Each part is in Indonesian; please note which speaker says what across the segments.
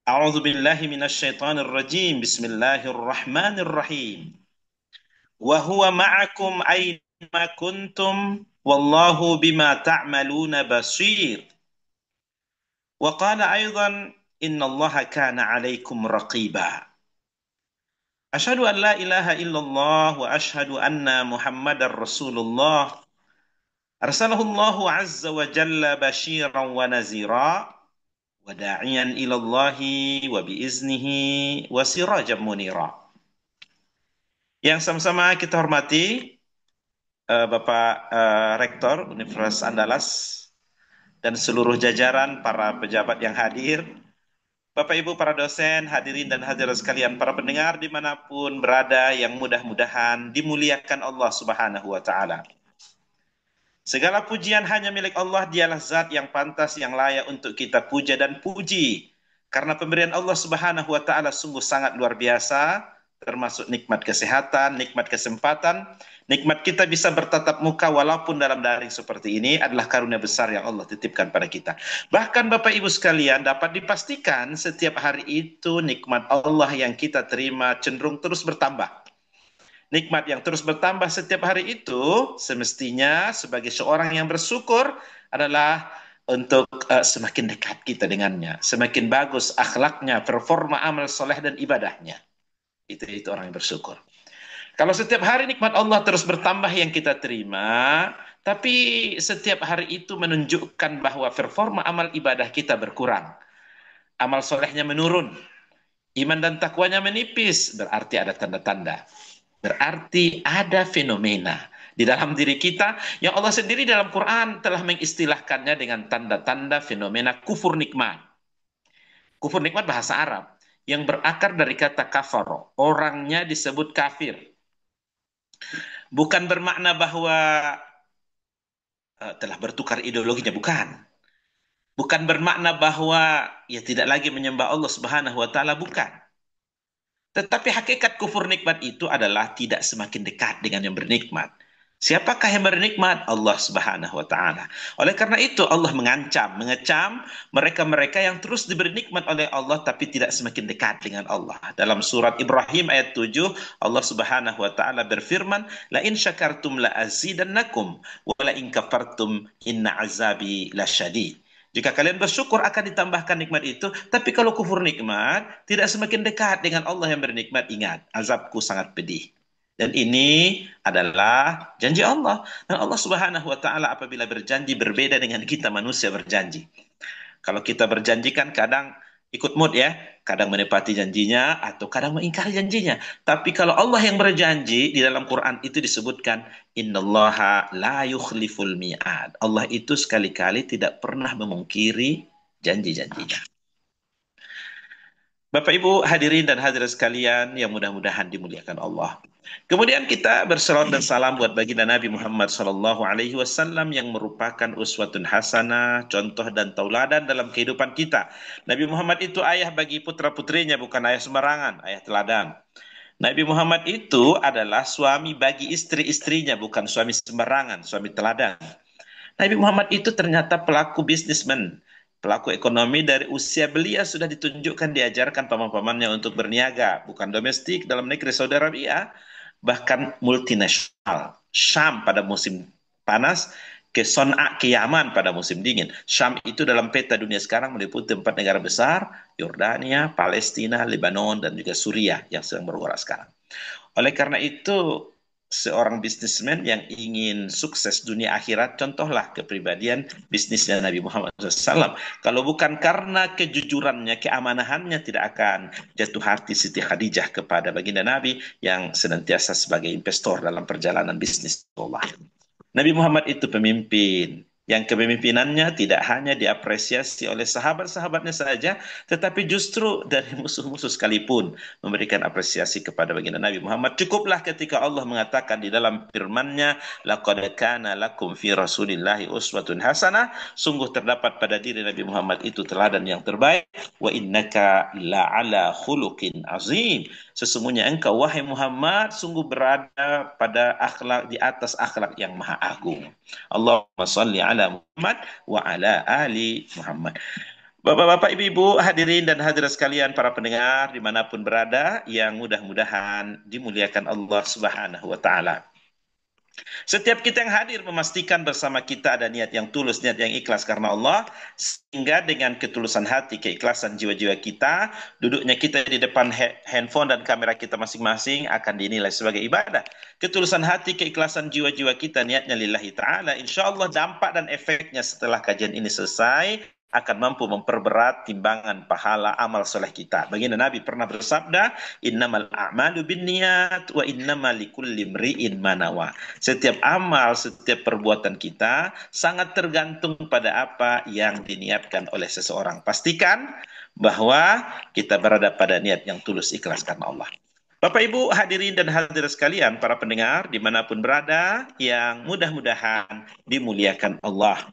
Speaker 1: أعوذ بالله من الشيطان الرجيم بسم الله الرحمن الرحيم وهو معكم أينما كنتم والله بما تعملون بصير وقال أيضا إن الله كان عليكم رقيبا أشهد أن لا إله إلا الله وأشهد أن محمد رسول الله أرسله الله عز وجل بشيرا ونذيرا وداعيا إلى الله وبإذنه وسراجا منيرا. Yang sama-sama kita hormati Bapak Rektor Universitas Andalas dan seluruh jajaran para pejabat yang hadir, Bapak Ibu para dosen, hadirin dan hadirat sekalian, para pendengar dimanapun berada yang mudah-mudahan dimuliakan Allah Subhanahu wa Ta'ala. Segala pujian hanya milik Allah, dialah zat yang pantas, yang layak untuk kita puja dan puji. Karena pemberian Allah Subhanahu wa Ta'ala sungguh sangat luar biasa, termasuk nikmat kesehatan, nikmat kesempatan, nikmat kita bisa bertatap muka walaupun dalam daring seperti ini adalah karunia besar yang Allah titipkan pada kita. Bahkan Bapak Ibu sekalian, dapat dipastikan setiap hari itu nikmat Allah yang kita terima cenderung terus bertambah. Nikmat yang terus bertambah setiap hari itu semestinya sebagai seorang yang bersyukur adalah untuk semakin dekat kita dengannya, semakin bagus akhlaknya, performa amal soleh dan ibadahnya. Itu orang yang bersyukur. Kalau setiap hari nikmat Allah terus bertambah yang kita terima, tapi setiap hari itu menunjukkan bahwa performa amal ibadah kita berkurang, amal solehnya menurun, iman dan takwanya menipis, berarti ada tanda-tanda. Berarti ada fenomena di dalam diri kita yang Allah sendiri dalam Quran telah mengistilahkannya dengan tanda-tanda fenomena kufur nikmat. Kufur nikmat bahasa Arab yang berakar dari kata kafaro. Orangnya disebut kafir. Bukan bermakna bahwa telah bertukar ideologinya, bukan. Bukan bermakna bahwa ia tidak lagi menyembah Allah Subhanahu wa Ta'ala, bukan. Tetapi hakikat kufur nikmat itu adalah tidak semakin dekat dengan yang bernikmat. Siapakah yang bernikmat? Allah Subhanahu wa Ta'ala. Oleh karena itu Allah mengancam, mengecam mereka-mereka yang terus diberi nikmat oleh Allah tapi tidak semakin dekat dengan Allah. Dalam surat Ibrahim ayat 7, Allah Subhanahu wa Ta'ala berfirman, "La in syakartum la azidannakum wa la in kafartum inna azabi lasyadid." Jika kalian bersyukur akan ditambahkan nikmat itu, tapi kalau kufur nikmat, tidak semakin dekat dengan Allah yang bernikmat, ingat, azabku sangat pedih. Dan ini adalah janji Allah. Dan Allah Subhanahu wa Ta'ala apabila berjanji berbeda dengan kita manusia berjanji. Kalau kita berjanji kan kadang ikut mood ya, kadang menepati janjinya atau kadang mengingkari janjinya. Tapi kalau Allah yang berjanji, di dalam Quran itu disebutkan innallaha la yukhliful mi'ad. Allah itu sekali-kali tidak pernah memungkiri janji-janjinya. Bapak Ibu hadirin dan hadirat sekalian yang mudah-mudahan dimuliakan Allah. Kemudian kita berselawat dan salam buat baginda Nabi Muhammad SAW yang merupakan uswatun hasanah, contoh dan tauladan dalam kehidupan kita. Nabi Muhammad itu ayah bagi putra-putrinya, bukan ayah sembarangan, ayah teladan. Nabi Muhammad itu adalah suami bagi istri-istrinya, bukan suami sembarangan, suami teladan. Nabi Muhammad itu ternyata pelaku bisnismen, pelaku ekonomi. Dari usia belia sudah ditunjukkan, diajarkan paman-pamannya untuk berniaga, bukan domestik dalam negeri Saudi Arabia, bahkan multinasional. Syam pada musim panas, ke Son'a, ke Yaman pada musim dingin. Syam itu dalam peta dunia sekarang meliputi 4 negara besar, Yordania, Palestina, Lebanon, dan juga Suriah yang sedang bergerak sekarang. Oleh karena itu, seorang bisnismen yang ingin sukses dunia akhirat, contohlah kepribadian bisnisnya Nabi Muhammad SAW. Kalau bukan karena kejujurannya, keamanahannya, tidak akan jatuh hati Siti Khadijah kepada baginda Nabi yang senantiasa sebagai investor dalam perjalanan bisnis Allah. Nabi Muhammad itu pemimpin yang kepemimpinannya tidak hanya diapresiasi oleh sahabat-sahabatnya saja, tetapi justru dari musuh-musuh sekalipun memberikan apresiasi kepada baginda Nabi Muhammad. Cukuplah ketika Allah mengatakan di dalam firman-Nya, "Laqad kana lakum fi Rasulillahi uswatun hasanah." Sungguh terdapat pada diri Nabi Muhammad itu teladan yang terbaik. Wa innaka la'ala khuluqin azim. Sesungguhnya engkau wahai Muhammad sungguh berada pada akhlak, di atas akhlak yang maha agung. Allahumma salli ala Muhammad wa ala ali Muhammad. Bapak-bapak, ibu-ibu, hadirin dan hadirat sekalian, para pendengar dimanapun berada, yang mudah-mudahan dimuliakan Allah Subhanahu wa Ta'ala. Setiap kita yang hadir memastikan bersama kita ada niat yang tulus, niat yang ikhlas karena Allah, sehingga dengan ketulusan hati, keikhlasan jiwa-jiwa kita, duduknya kita di depan handphone dan kamera kita masing-masing akan dinilai sebagai ibadah. Ketulusan hati, keikhlasan jiwa-jiwa kita, niatnya lillahi ta'ala, insya Allah dampak dan efeknya setelah kajian ini selesai, akan mampu memperberat timbangan pahala amal soleh kita. Baginda Nabi pernah bersabda, innamal a'malu binniyat wa innamal likulli imri'in ma nawa. Setiap amal, setiap perbuatan kita sangat tergantung pada apa yang diniatkan oleh seseorang. Pastikan bahwa kita berada pada niat yang tulus ikhlas karena Allah. Bapak Ibu hadirin dan hadirat sekalian, para pendengar dimanapun berada, yang mudah-mudahan dimuliakan Allah.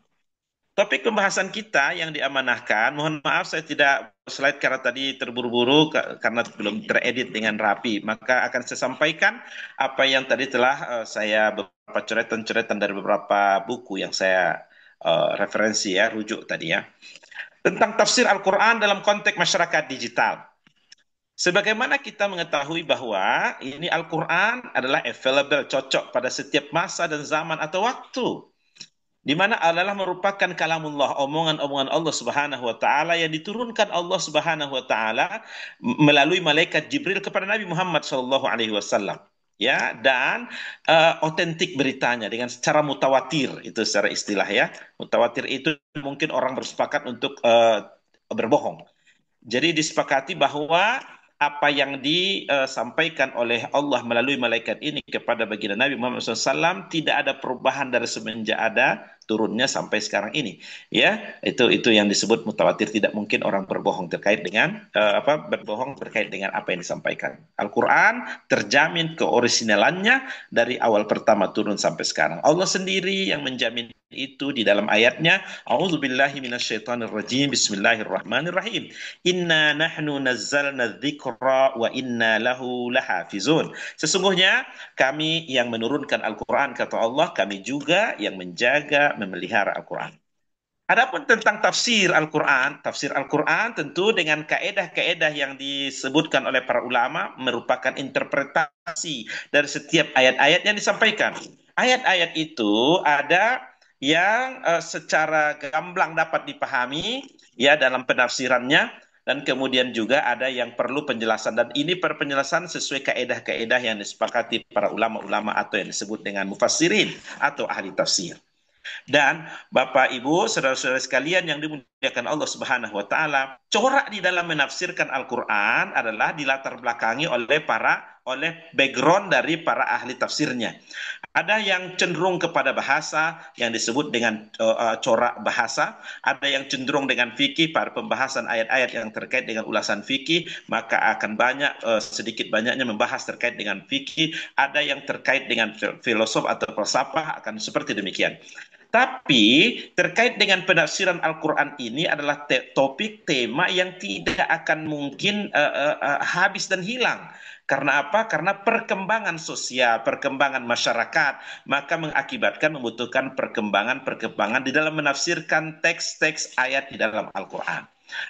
Speaker 1: Topik pembahasan kita yang diamanahkan, mohon maaf saya tidak slide karena tadi terburu-buru karena belum teredit dengan rapi. Maka akan saya sampaikan apa yang tadi telah saya beberapa coretan-coretan dari beberapa buku yang saya referensi ya, rujuk tadi ya. Tentang tafsir Al-Quran dalam konteks masyarakat digital. Sebagaimana kita mengetahui bahwa ini Al-Quran adalah available, cocok pada setiap masa dan zaman atau waktu, di mana adalah merupakan kalamullah, omongan-omongan Allah Subhanahu wa taala yang diturunkan Allah Subhanahu wa taala melalui malaikat Jibril kepada Nabi Muhammad sallallahu alaihi wasallam. Ya, dan otentik beritanya dengan secara mutawatir, itu secara istilah ya. Mutawatir itu mungkin orang bersepakat untuk berbohong. Jadi disepakati bahwa apa yang disampaikan oleh Allah melalui malaikat ini kepada baginda Nabi Muhammad SAW tidak ada perubahan dari semenjak ada turunnya sampai sekarang ini. Ya, itu yang disebut mutawatir. Tidak mungkin orang berbohong terkait dengan berbohong terkait dengan apa yang disampaikan. Al-Quran terjamin keorisinalannya dari awal pertama turun sampai sekarang. Allah sendiri yang menjamin itu di dalam ayatnya, A'udzubillahi minasyaitonirrajim, Bismillahirrahmanirrahim. Inna nahnu nazzalna dzikra wa inna lahu lahafizun. Sesungguhnya kami yang menurunkan Al-Quran, kata Allah, kami juga yang menjaga, memelihara Al-Quran. Adapun tentang tafsir Al-Quran tentu dengan kaedah-kaedah yang disebutkan oleh para ulama merupakan interpretasi dari setiap ayat-ayat yang disampaikan. Ayat-ayat itu ada yang secara gamblang dapat dipahami ya dalam penafsirannya, dan kemudian juga ada yang perlu penjelasan, dan ini penjelasan sesuai kaedah-kaedah yang disepakati para ulama-ulama atau yang disebut dengan mufassirin atau ahli tafsir. Dan Bapak Ibu, saudara-saudara sekalian yang dimuliakan Allah Subhanahu wa taala, corak di dalam menafsirkan Al-Qur'an adalah dilatar belakangi oleh background dari para ahli tafsirnya. Ada yang cenderung kepada bahasa yang disebut dengan corak bahasa, ada yang cenderung dengan fikih, pada pembahasan ayat-ayat yang terkait dengan ulasan fikih, maka akan banyak sedikit banyaknya membahas terkait dengan fikih, ada yang terkait dengan filosof atau falsafah, akan seperti demikian. Tapi terkait dengan penafsiran Al-Quran ini adalah topik tema yang tidak akan mungkin habis dan hilang. Karena apa? Karena perkembangan sosial, perkembangan masyarakat, maka mengakibatkan membutuhkan perkembangan di dalam menafsirkan teks-teks ayat di dalam Al-Quran.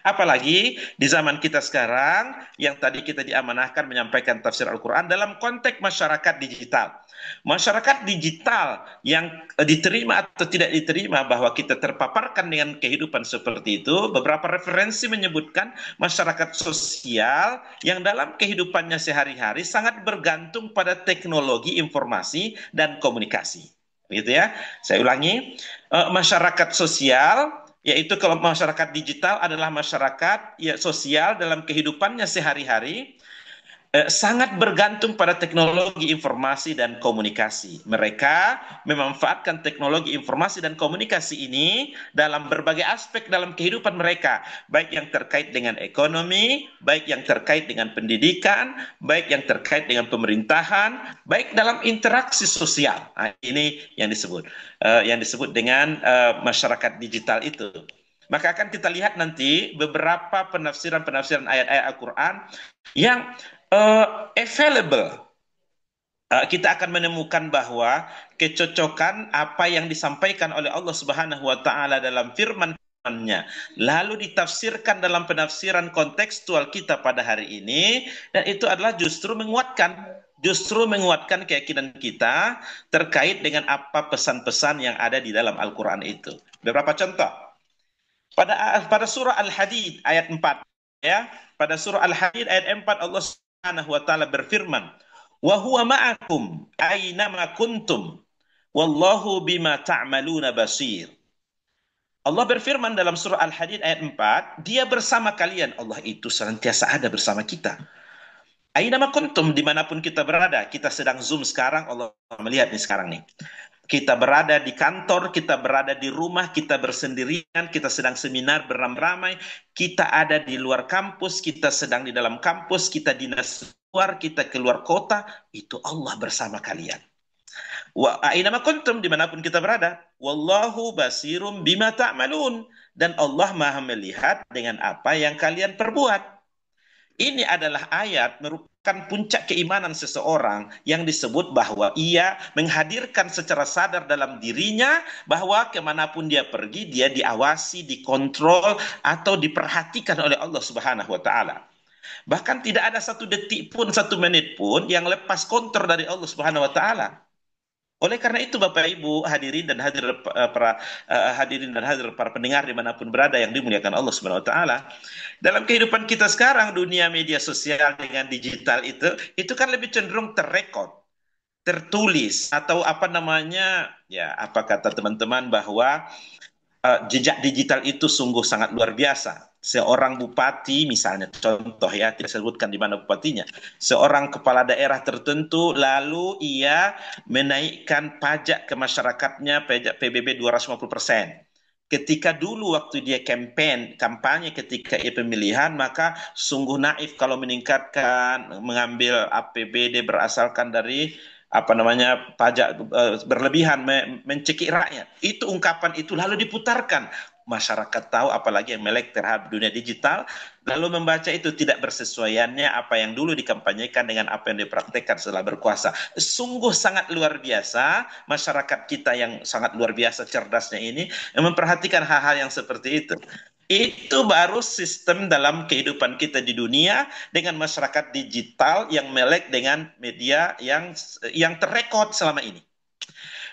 Speaker 1: Apalagi di zaman kita sekarang yang tadi kita diamanahkan menyampaikan tafsir Al-Quran dalam konteks masyarakat digital. Masyarakat digital yang diterima atau tidak diterima bahwa kita terpaparkan dengan kehidupan seperti itu, beberapa referensi menyebutkan masyarakat sosial yang dalam kehidupannya sehari-hari sangat bergantung pada teknologi informasi dan komunikasi. Gitu ya. Saya ulangi, masyarakat sosial, yaitu kalau masyarakat digital adalah masyarakat ya, sosial dalam kehidupannya sehari-hari sangat bergantung pada teknologi informasi dan komunikasi. Mereka memanfaatkan teknologi informasi dan komunikasi ini dalam berbagai aspek dalam kehidupan mereka, baik yang terkait dengan ekonomi, baik yang terkait dengan pendidikan, baik yang terkait dengan pemerintahan, baik dalam interaksi sosial. Nah, ini yang disebut dengan masyarakat digital itu. Maka akan kita lihat nanti beberapa penafsiran ayat-ayat Al-Quran yang available. Kita akan menemukan bahwa kecocokan apa yang disampaikan oleh Allah Subhanahu wa taala dalam firman firman-Nya, lalu ditafsirkan dalam penafsiran kontekstual kita pada hari ini, dan itu adalah justru menguatkan keyakinan kita terkait dengan apa pesan-pesan yang ada di dalam Al-Quran itu. Beberapa contoh. Pada surah Al-Hadid ayat 4, ya. Pada surah Al-Hadid ayat 4 Allah Subhanahu wa taala berfirman, "Wa huwa ma'akum aina ma kuntum wallahu bima ta'maluna basir." Allah berfirman dalam surah Al-Hadid ayat 4, Dia bersama kalian. Allah itu senantiasa ada bersama kita. Aina ma kuntum, dimanapun kita berada. Kita sedang Zoom sekarang, Allah melihat nih sekarang nih. Kita berada di kantor, kita berada di rumah, kita bersendirian, kita sedang seminar beramai-ramai, kita ada di luar kampus, kita sedang di dalam kampus, kita dinas luar, kita keluar kota, itu Allah bersama kalian. Wa ainama kuntum, dimanapun kita berada, wallahu basirum bima ta'malun, dan Allah maha melihat dengan apa yang kalian perbuat. Ini adalah ayat merupakan puncak keimanan seseorang yang disebut bahwa ia menghadirkan secara sadar dalam dirinya bahwa kemanapun dia pergi, dia diawasi, dikontrol, atau diperhatikan oleh Allah Subhanahu wa Ta'ala. Bahkan tidak ada satu detik pun, satu menit pun yang lepas kontrol dari Allah Subhanahu wa Ta'ala. Oleh karena itu Bapak Ibu hadirin dan hadir para pendengar dimanapun berada yang dimuliakan Allah Subhanahu Wa Taala, dalam kehidupan kita sekarang dunia media sosial dengan digital itu kan lebih cenderung terrekod, tertulis, atau apa namanya, ya apa kata teman-teman bahwa jejak digital itu sungguh sangat luar biasa. Seorang bupati misalnya, contoh ya, tidak sebutkan di mana bupatinya, seorang kepala daerah tertentu lalu ia menaikkan pajak ke masyarakatnya, pajak PBB 250%. Ketika dulu waktu dia kampanye ketika ia pemilihan, maka sungguh naif kalau meningkatkan, mengambil APBD berasalkan dari apa namanya pajak berlebihan, mencekik rakyat. Itu ungkapan itu lalu diputarkan. Masyarakat tahu, apalagi yang melek terhadap dunia digital, lalu membaca itu tidak bersesuaiannya apa yang dulu dikampanyekan dengan apa yang dipraktekkan setelah berkuasa. Sungguh sangat luar biasa masyarakat kita yang sangat luar biasa cerdasnya ini yang memperhatikan hal-hal yang seperti itu. Itu baru sistem dalam kehidupan kita di dunia dengan masyarakat digital yang melek dengan media yang terrekod selama ini.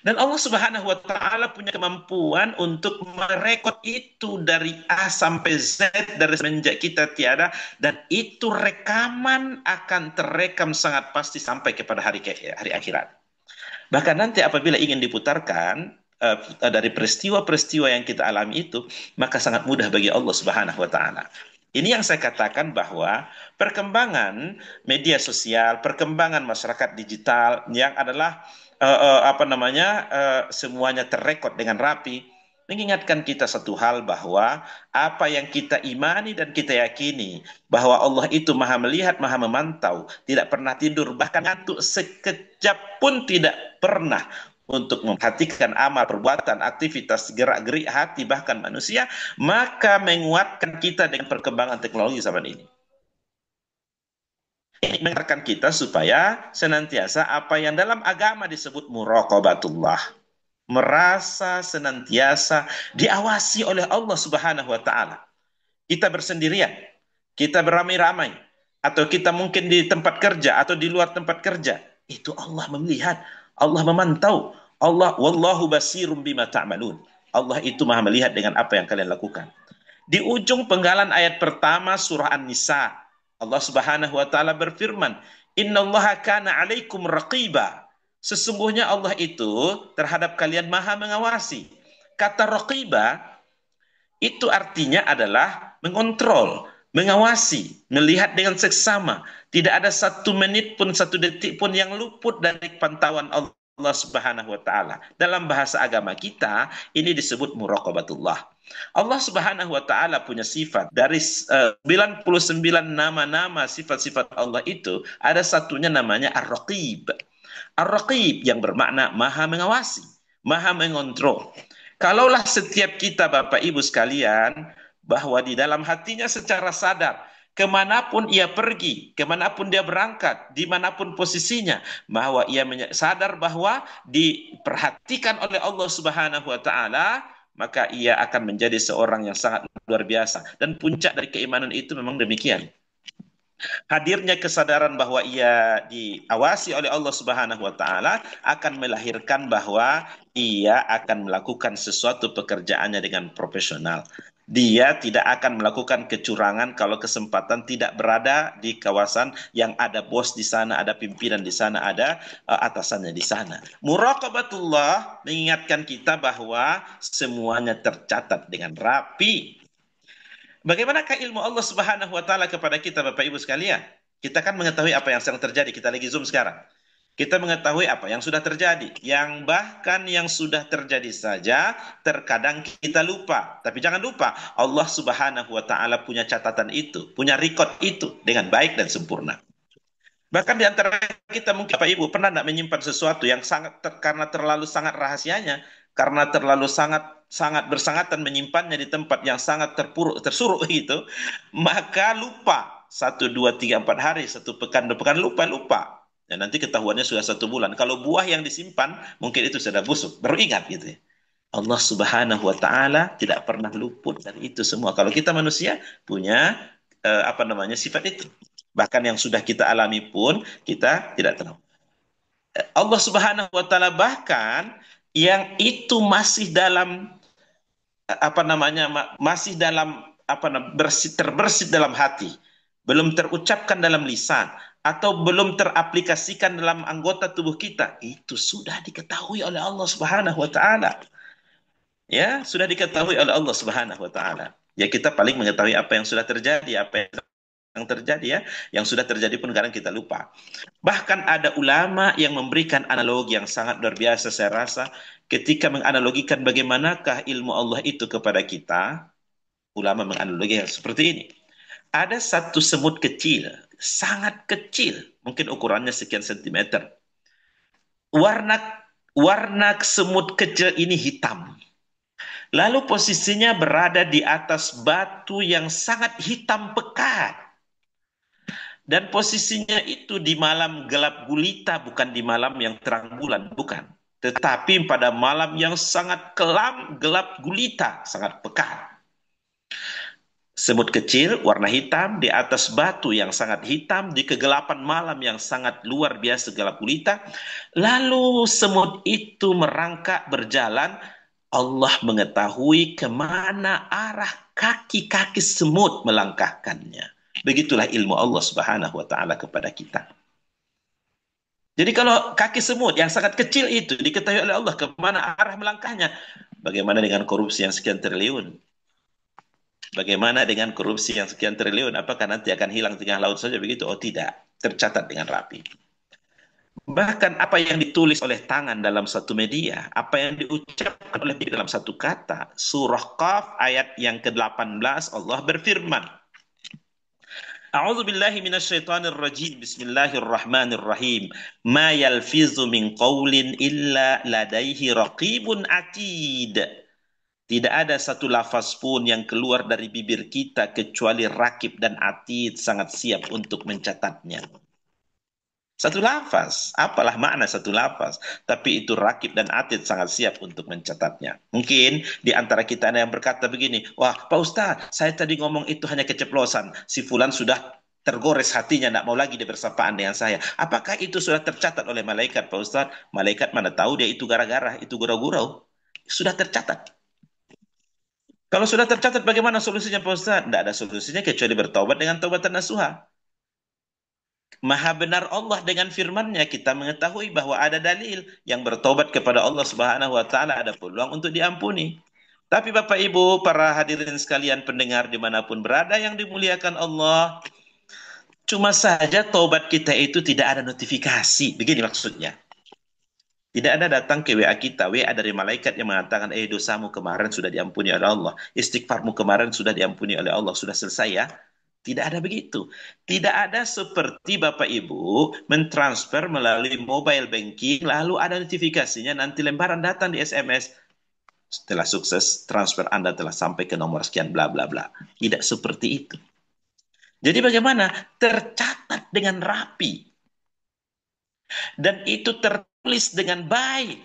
Speaker 1: Dan Allah Subhanahu wa Ta'ala punya kemampuan untuk merekod itu dari A sampai Z, dari semenjak kita tiada, dan itu rekaman akan terekam sangat pasti sampai kepada hari akhirat. Bahkan nanti apabila ingin diputarkan dari peristiwa-peristiwa yang kita alami itu, maka sangat mudah bagi Allah Subhanahu wa Ta'ala. Ini yang saya katakan bahwa perkembangan media sosial, perkembangan masyarakat digital yang adalah semuanya terrekod dengan rapi, mengingatkan kita satu hal bahwa apa yang kita imani dan kita yakini bahwa Allah itu maha melihat, maha memantau, tidak pernah tidur, bahkan ngantuk sekejap pun tidak pernah untuk memperhatikan amal, perbuatan, aktivitas, gerak-gerik hati, bahkan manusia, maka menguatkan kita dengan perkembangan teknologi zaman ini. Ini mengingatkan kita supaya senantiasa apa yang dalam agama disebut muraqabatullah, merasa senantiasa diawasi oleh Allah Subhanahu wa Ta'ala. Kita bersendirian, kita beramai-ramai, atau kita mungkin di tempat kerja atau di luar tempat kerja, itu Allah melihat, Allah memantau. Allah wallahu basirum bima ta'malun. Allah itu maha melihat dengan apa yang kalian lakukan. Di ujung penggalan ayat pertama surah An-Nisa, Allah Subhanahu wa Ta'ala berfirman, "Innallaha kana 'alaikum raqiba." Sesungguhnya Allah itu terhadap kalian maha mengawasi. Kata raqiba itu artinya adalah mengontrol, mengawasi, melihat dengan seksama. Tidak ada satu menit pun, satu detik pun yang luput dari pantauan Allah Subhanahu wa Ta'ala. Dalam bahasa agama kita, ini disebut muraqabatullah. Allah Subhanahu wa Ta'ala punya sifat. Dari 99 nama-nama sifat-sifat Allah itu, ada satunya namanya Ar-Raqib. Ar-Raqib yang bermakna maha mengawasi, maha mengontrol. Kalaulah setiap kita Bapak Ibu sekalian, bahwa di dalam hatinya secara sadar, kemanapun ia pergi, kemanapun dia berangkat, dimanapun posisinya, bahwa ia sadar bahwa diperhatikan oleh Allah Subhanahu wa Ta'ala, maka ia akan menjadi seorang yang sangat luar biasa. Dan puncak dari keimanan itu memang demikian. Hadirnya kesadaran bahwa ia diawasi oleh Allah Subhanahu wa taala akan melahirkan bahwa ia akan melakukan sesuatu pekerjaannya dengan profesional. Dia tidak akan melakukan kecurangan kalau kesempatan tidak berada di kawasan yang ada bos di sana, ada pimpinan di sana, ada atasannya di sana. Muraqabatullah mengingatkan kita bahwa semuanya tercatat dengan rapi. Bagaimanakah ilmu Allah Subhanahu wa taala kepada kita Bapak Ibu sekalian? Kita kan mengetahui apa yang sedang terjadi. Kita lagi zoom sekarang. Kita mengetahui apa yang sudah terjadi. Yang bahkan yang sudah terjadi saja terkadang kita lupa. Tapi jangan lupa, Allah Subhanahu wa taala punya catatan itu, punya record itu dengan baik dan sempurna. Bahkan di antara kita mungkin Bapak Ibu pernah tidak menyimpan sesuatu yang karena terlalu sangat rahasianya, karena terlalu sangat bersangatan menyimpannya di tempat yang sangat tersuruh gitu, maka lupa 1, 2, 3, 4 hari, 1 pekan, 2 pekan lupa. Dan nanti ketahuannya sudah 1 bulan. Kalau buah yang disimpan mungkin itu sudah busuk, baru ingat gitu ya. Allah Subhanahu wa taala tidak pernah luput dari itu semua. Kalau kita manusia punya sifat itu. Bahkan yang sudah kita alami pun kita tidak tahu. Allah Subhanahu wa taala bahkan yang itu masih dalam masih dalam terbersit dalam hati, belum terucapkan dalam lisan atau belum teraplikasikan dalam anggota tubuh kita, itu sudah diketahui oleh Allah Subhanahu wa taala. Ya, sudah diketahui oleh Allah Subhanahu wa taala. Ya, kita paling mengetahui apa yang sudah terjadi, apa yang terjadi ya, yang sudah terjadi pun kadang kita lupa. Bahkan ada ulama yang memberikan analogi yang sangat luar biasa saya rasa ketika menganalogikan bagaimanakah ilmu Allah itu kepada kita. Ulama menganalogikan seperti ini. Ada satu semut kecil, sangat kecil, mungkin ukurannya sekian sentimeter. Warna warna semut kecil ini hitam. Lalu posisinya berada di atas batu yang sangat hitam pekat. Dan posisinya itu di malam gelap gulita, bukan di malam yang terang bulan, bukan. Tetapi pada malam yang sangat kelam, gelap gulita, sangat pekat. Semut kecil, warna hitam, di atas batu yang sangat hitam, di kegelapan malam yang sangat luar biasa gelap gulita. Lalu semut itu merangkak berjalan, Allah mengetahui kemana arah kaki-kaki semut melangkahkannya. Begitulah ilmu Allah Subhanahu wa taala kepada kita. Jadi kalau kaki semut yang sangat kecil itu diketahui oleh Allah kemana arah melangkahnya, bagaimana dengan korupsi yang sekian triliun? Bagaimana dengan korupsi yang sekian triliun? Apakah nanti akan hilang tengah laut saja begitu? Oh tidak, tercatat dengan rapi. Bahkan apa yang ditulis oleh tangan dalam satu media, apa yang diucapkan oleh dalam satu kata, surah Qaf ayat yang ke-18 Allah berfirman, A'udzu billahi minasyaitonir rajim. Bismillahirrahmanirrahim. Ma yalfizu min qaulin illa ladaihi raqibun atid. Tidak ada satu lafaz pun yang keluar dari bibir kita kecuali rakib dan atid sangat siap untuk mencatatnya. Satu lafaz, apalah makna satu lafaz, tapi itu rakib dan atid sangat siap untuk mencatatnya. Mungkin di antara kita ada yang berkata begini, wah Pak Ustaz, saya tadi ngomong itu hanya keceplosan, si fulan sudah tergores hatinya, tidak mau lagi dia bersapaan dengan saya. Apakah itu sudah tercatat oleh malaikat Pak Ustaz? Malaikat mana tahu dia itu gara-gara, itu gurau-gurau. Sudah tercatat. Kalau sudah tercatat bagaimana solusinya Pak Ustaz? Tidak ada solusinya kecuali bertaubat dengan taubatan nasuha. Maha benar Allah dengan firman-Nya, kita mengetahui bahwa ada dalil yang bertobat kepada Allah Subhanahu wa taala ada peluang untuk diampuni. Tapi Bapak Ibu, para hadirin sekalian pendengar dimanapun berada yang dimuliakan Allah, cuma saja taubat kita itu tidak ada notifikasi. Begini maksudnya. Tidak ada datang ke WA kita, WA dari malaikat yang mengatakan, dosamu kemarin sudah diampuni oleh Allah. Istighfarmu kemarin sudah diampuni oleh Allah. Sudah selesai ya. Tidak ada begitu. Tidak ada seperti Bapak Ibu mentransfer melalui mobile banking, lalu ada notifikasinya, nanti lembaran datang di SMS. Setelah sukses, transfer Anda telah sampai ke nomor sekian, bla bla bla. Tidak seperti itu. Jadi bagaimana? Tercatat dengan rapi. Dan itu tertulis dengan baik.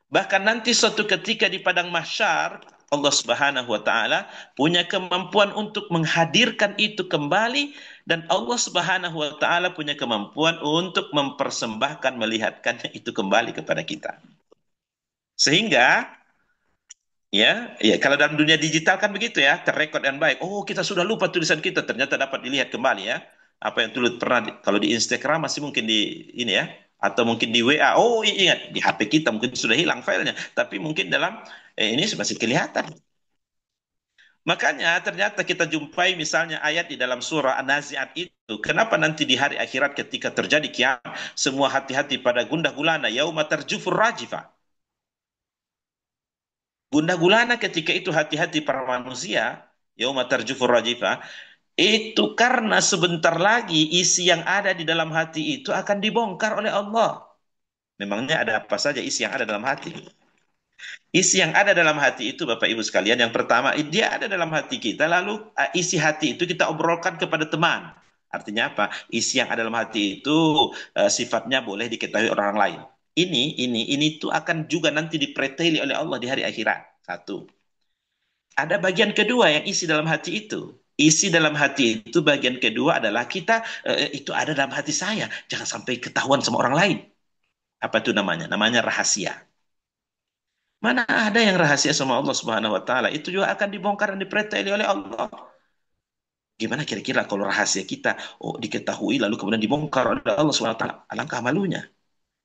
Speaker 1: Bahkan nanti suatu ketika di padang mahsyar, Allah Subhanahu wa taala punya kemampuan untuk menghadirkan itu kembali, dan Allah Subhanahu wa taala punya kemampuan untuk mempersembahkan, melihatkannya itu kembali kepada kita. Sehingga ya, kalau dalam dunia digital kan begitu ya, terrekod dengan baik. Oh, kita sudah lupa tulisan kita, ternyata dapat dilihat kembali ya. Apa yang tulis pernah kalau di Instagram masih mungkin di ini ya, atau mungkin di WA. Oh, ingat di HP kita mungkin sudah hilang filenya, tapi mungkin dalam ini masih kelihatan. Makanya ternyata kita jumpai misalnya ayat di dalam surah An-Nazi'at itu. Kenapa nanti di hari akhirat ketika terjadi kiamat, semua hati-hati pada gundah gulana, yauma tarjufur rajifah. Gundah gulana ketika itu hati-hati para manusia, yauma tarjufur rajifah, itu karena sebentar lagi isi yang ada di dalam hati itu akan dibongkar oleh Allah. Memangnya ada apa saja isi yang ada dalam hati? Isi yang ada dalam hati itu, Bapak Ibu sekalian, yang pertama, dia ada dalam hati kita, lalu isi hati itu kita obrolkan kepada teman. Artinya apa? Isi yang ada dalam hati itu sifatnya boleh diketahui orang lain. Ini tuh akan juga nanti dipreteli oleh Allah di hari akhirat. Satu. Ada bagian kedua yang isi dalam hati itu. Isi dalam hati itu bagian kedua adalah kita, itu ada dalam hati saya. Jangan sampai ketahuan sama orang lain. Apa itu namanya? Namanya rahasia. Mana ada yang rahasia sama Allah Subhanahu wa taala? Itu juga akan dibongkar dan dipreteli oleh Allah. Gimana kira-kira kalau rahasia kita diketahui lalu kemudian dibongkar oleh Allah Subhanahu wa taala? Alangkah malunya.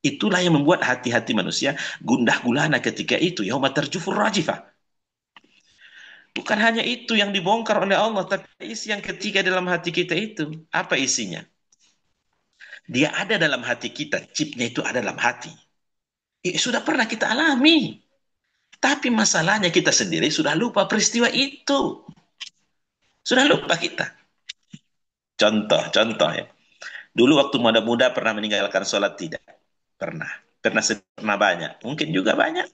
Speaker 1: Itulah yang membuat hati-hati manusia gundah gulana ketika itu, yauma tarjufur rajifah. Bukan hanya itu yang dibongkar oleh Allah, tapi isi yang ketiga dalam hati kita itu. Apa isinya? Dia ada dalam hati kita, chipnya itu ada dalam hati. Sudah pernah kita alami. Tapi masalahnya kita sendiri sudah lupa peristiwa itu. Sudah lupa kita. Contoh ya. Dulu waktu muda-muda pernah meninggalkan sholat tidak? Pernah. Pernah banyak. Mungkin juga banyak.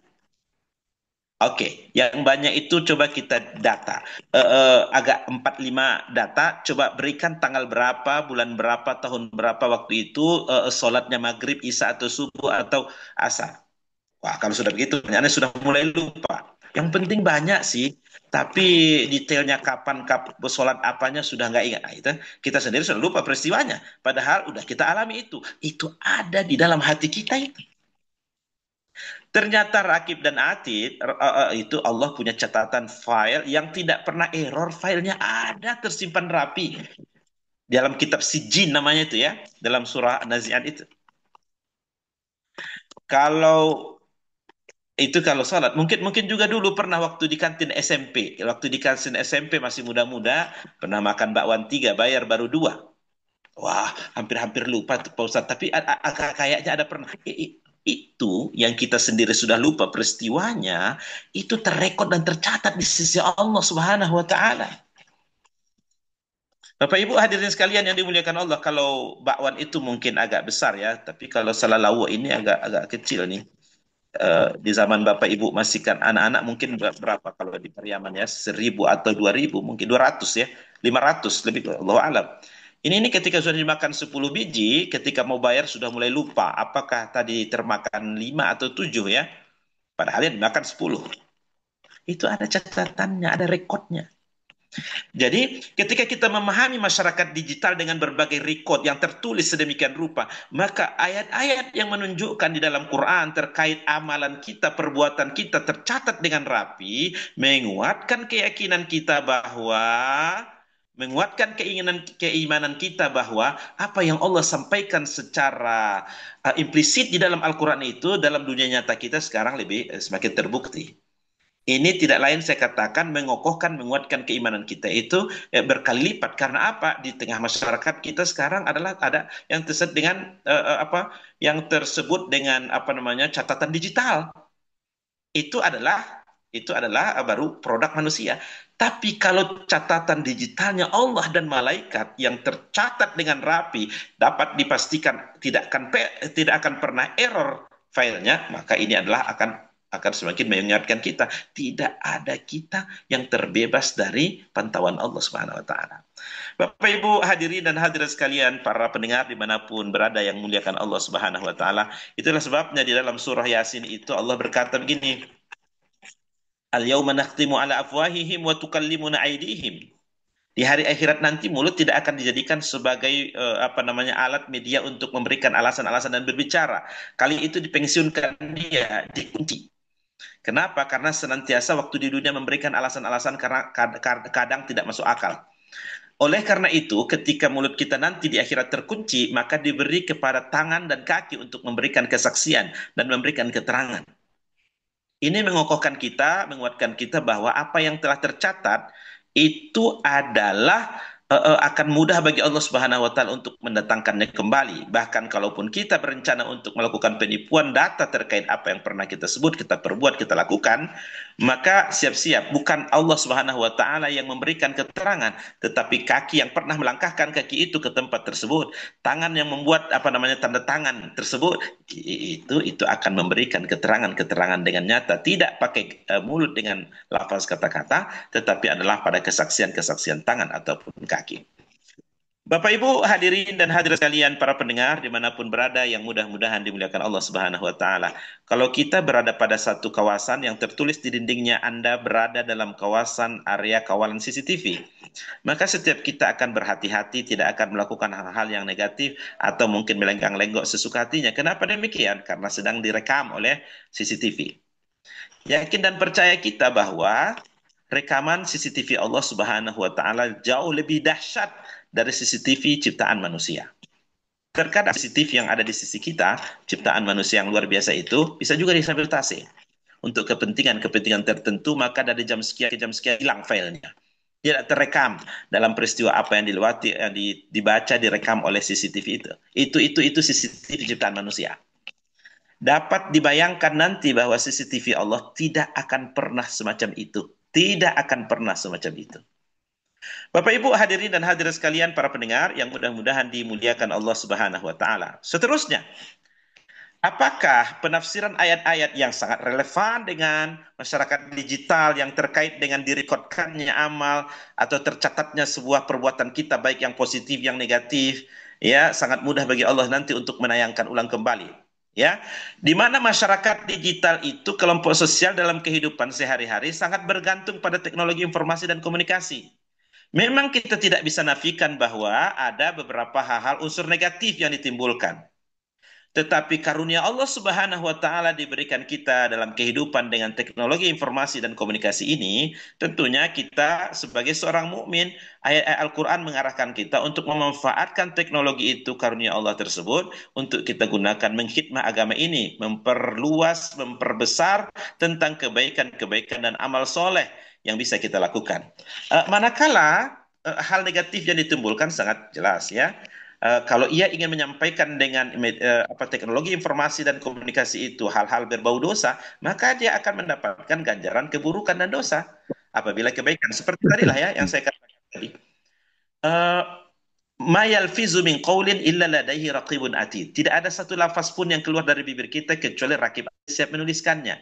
Speaker 1: Oke, yang banyak itu coba kita data. Agak 4-5 data, coba berikan tanggal berapa, bulan berapa, tahun berapa waktu itu sholatnya maghrib, isya atau subuh atau asar. Wah, kalau sudah begitu, Anda sudah mulai lupa. Yang penting banyak sih, tapi detailnya kapan sholat apanya sudah nggak ingat. Nah, itu kita sendiri sudah lupa peristiwanya. Padahal udah kita alami itu. Itu ada di dalam hati kita itu. Ternyata Rakib dan Atid itu Allah punya catatan file yang tidak pernah error, filenya ada tersimpan rapi dalam kitab Sijin namanya itu ya, dalam surah Nazi'at itu. Kalau kalau salat, mungkin juga dulu pernah waktu di kantin SMP. Waktu di kantin SMP masih muda-muda, pernah makan bakwan 3, bayar baru 2. Wah, hampir-hampir lupa tuh Pak Ustadz. Tapi kayaknya ada pernah. Itu yang kita sendiri sudah lupa peristiwanya, itu terrekod dan tercatat di sisi Allah Subhanahu wa taala. Bapak Ibu hadirin sekalian yang dimuliakan Allah, kalau bakwan itu mungkin agak besar ya, tapi kalau salalawak ini agak kecil nih. Di zaman Bapak Ibu masih kan anak-anak mungkin berapa kalau di Pariaman ya, 1.000 atau 2.000, mungkin 200 ya, 500 lebih, Allah alam. Ini ketika sudah dimakan 10 biji, ketika mau bayar sudah mulai lupa apakah tadi termakan 5 atau 7 ya. Padahal yang dimakan 10. Itu ada catatannya, ada rekodnya. Jadi ketika kita memahami masyarakat digital dengan berbagai record yang tertulis sedemikian rupa, maka ayat-ayat yang menunjukkan di dalam Quran terkait amalan kita, perbuatan kita tercatat dengan rapi, menguatkan keyakinan kita bahwa keimanan kita bahwa apa yang Allah sampaikan secara implisit di dalam Al-Quran itu dalam dunia nyata kita sekarang semakin terbukti. Ini tidak lain saya katakan mengokohkan, menguatkan keimanan kita itu berkali lipat. Karena apa? Di tengah masyarakat kita sekarang adalah ada yang tersebut dengan yang tersebut dengan apa namanya catatan digital. Itu adalah baru produk manusia. Tapi kalau catatan digitalnya Allah dan malaikat yang tercatat dengan rapi dapat dipastikan tidak akan pernah error filenya, maka ini adalah akan semakin mengingatkan kita tidak ada kita yang terbebas dari pantauan Allah Subhanahu wa taala. Bapak Ibu hadirin dan hadirat sekalian, para pendengar dimanapun berada yang muliakan Allah Subhanahu wa taala, itulah sebabnya di dalam surah Yasin itu Allah berkata begini, Al-yauma nakhtimu ala afwahihim wa tukallimuna aydihim. Di hari akhirat nanti mulut tidak akan dijadikan sebagai apa namanya alat media untuk memberikan alasan-alasan dan berbicara. Kali itu dipensiunkan dia, dikunci. Kenapa? Karena senantiasa waktu di dunia memberikan alasan-alasan karena kadang tidak masuk akal. Oleh karena itu, ketika mulut kita nanti di akhirat terkunci, maka diberi kepada tangan dan kaki untuk memberikan kesaksian dan memberikan keterangan. Ini mengokohkan kita, menguatkan kita bahwa apa yang telah tercatat itu adalah akan mudah bagi Allah Subhanahu wa taala untuk mendatangkannya kembali. Bahkan kalaupun kita berencana untuk melakukan penipuan data terkait apa yang pernah kita sebut, kita perbuat, kita lakukan, maka siap-siap bukan Allah Subhanahu wa taala yang memberikan keterangan, tetapi kaki yang pernah melangkahkan kaki itu ke tempat tersebut, tangan yang membuat apa namanya tanda tangan tersebut, itu akan memberikan keterangan-keterangan dengan nyata, tidak pakai mulut dengan lafaz kata-kata, tetapi adalah pada kesaksian-kesaksian tangan ataupun kaki. Bapak Ibu hadirin dan hadirat sekalian para pendengar dimanapun berada yang mudah-mudahan dimuliakan Allah Subhanahu wa taala. Kalau kita berada pada satu kawasan yang tertulis di dindingnya Anda berada dalam kawasan area kawalan CCTV, maka setiap kita akan berhati-hati tidak akan melakukan hal-hal yang negatif atau mungkin melenggang-lenggok sesuka hatinya. Kenapa demikian? Karena sedang direkam oleh CCTV. Yakin dan percaya kita bahwa rekaman CCTV Allah Subhanahu wa taala jauh lebih dahsyat dari CCTV ciptaan manusia. Terkadang CCTV yang ada di sisi kita, ciptaan manusia yang luar biasa itu, bisa juga disabotase. Untuk kepentingan-kepentingan tertentu, maka dari jam sekian ke jam sekian hilang filenya. Tidak terekam dalam peristiwa apa yang dilewati, dibaca, direkam oleh CCTV itu. Itu CCTV ciptaan manusia. Dapat dibayangkan nanti bahwa CCTV Allah tidak akan pernah semacam itu. Tidak akan pernah semacam itu. Bapak Ibu hadirin dan hadirat sekalian para pendengar yang mudah-mudahan dimuliakan Allah Subhanahu wa taala. Seterusnya, apakah penafsiran ayat-ayat yang sangat relevan dengan masyarakat digital yang terkait dengan direkodkannya amal atau tercatatnya sebuah perbuatan kita baik yang positif yang negatif, ya sangat mudah bagi Allah nanti untuk menayangkan ulang kembali. Ya, di mana masyarakat digital itu kelompok sosial dalam kehidupan sehari-hari sangat bergantung pada teknologi informasi dan komunikasi. Memang kita tidak bisa nafikan bahwa ada beberapa hal-hal unsur negatif yang ditimbulkan. Tetapi karunia Allah Subhanahu wa taala diberikan kita dalam kehidupan dengan teknologi informasi dan komunikasi ini, tentunya kita sebagai seorang mukmin, ayat-ayat Al-Qur'an mengarahkan kita untuk memanfaatkan teknologi itu karunia Allah tersebut untuk kita gunakan mengkhidmah agama ini, memperluas, memperbesar tentang kebaikan-kebaikan dan amal soleh yang bisa kita lakukan. Manakala hal negatif yang ditimbulkan sangat jelas ya. Kalau ia ingin menyampaikan dengan teknologi informasi dan komunikasi itu hal-hal berbau dosa, maka dia akan mendapatkan ganjaran keburukan dan dosa. Apabila kebaikan, seperti tadi lah ya yang saya katakan tadi. Ma yalfizu min qaulin illa ladaihi raqibun atid. Tidak ada satu lafaz pun yang keluar dari bibir kita kecuali rakib siap menuliskannya.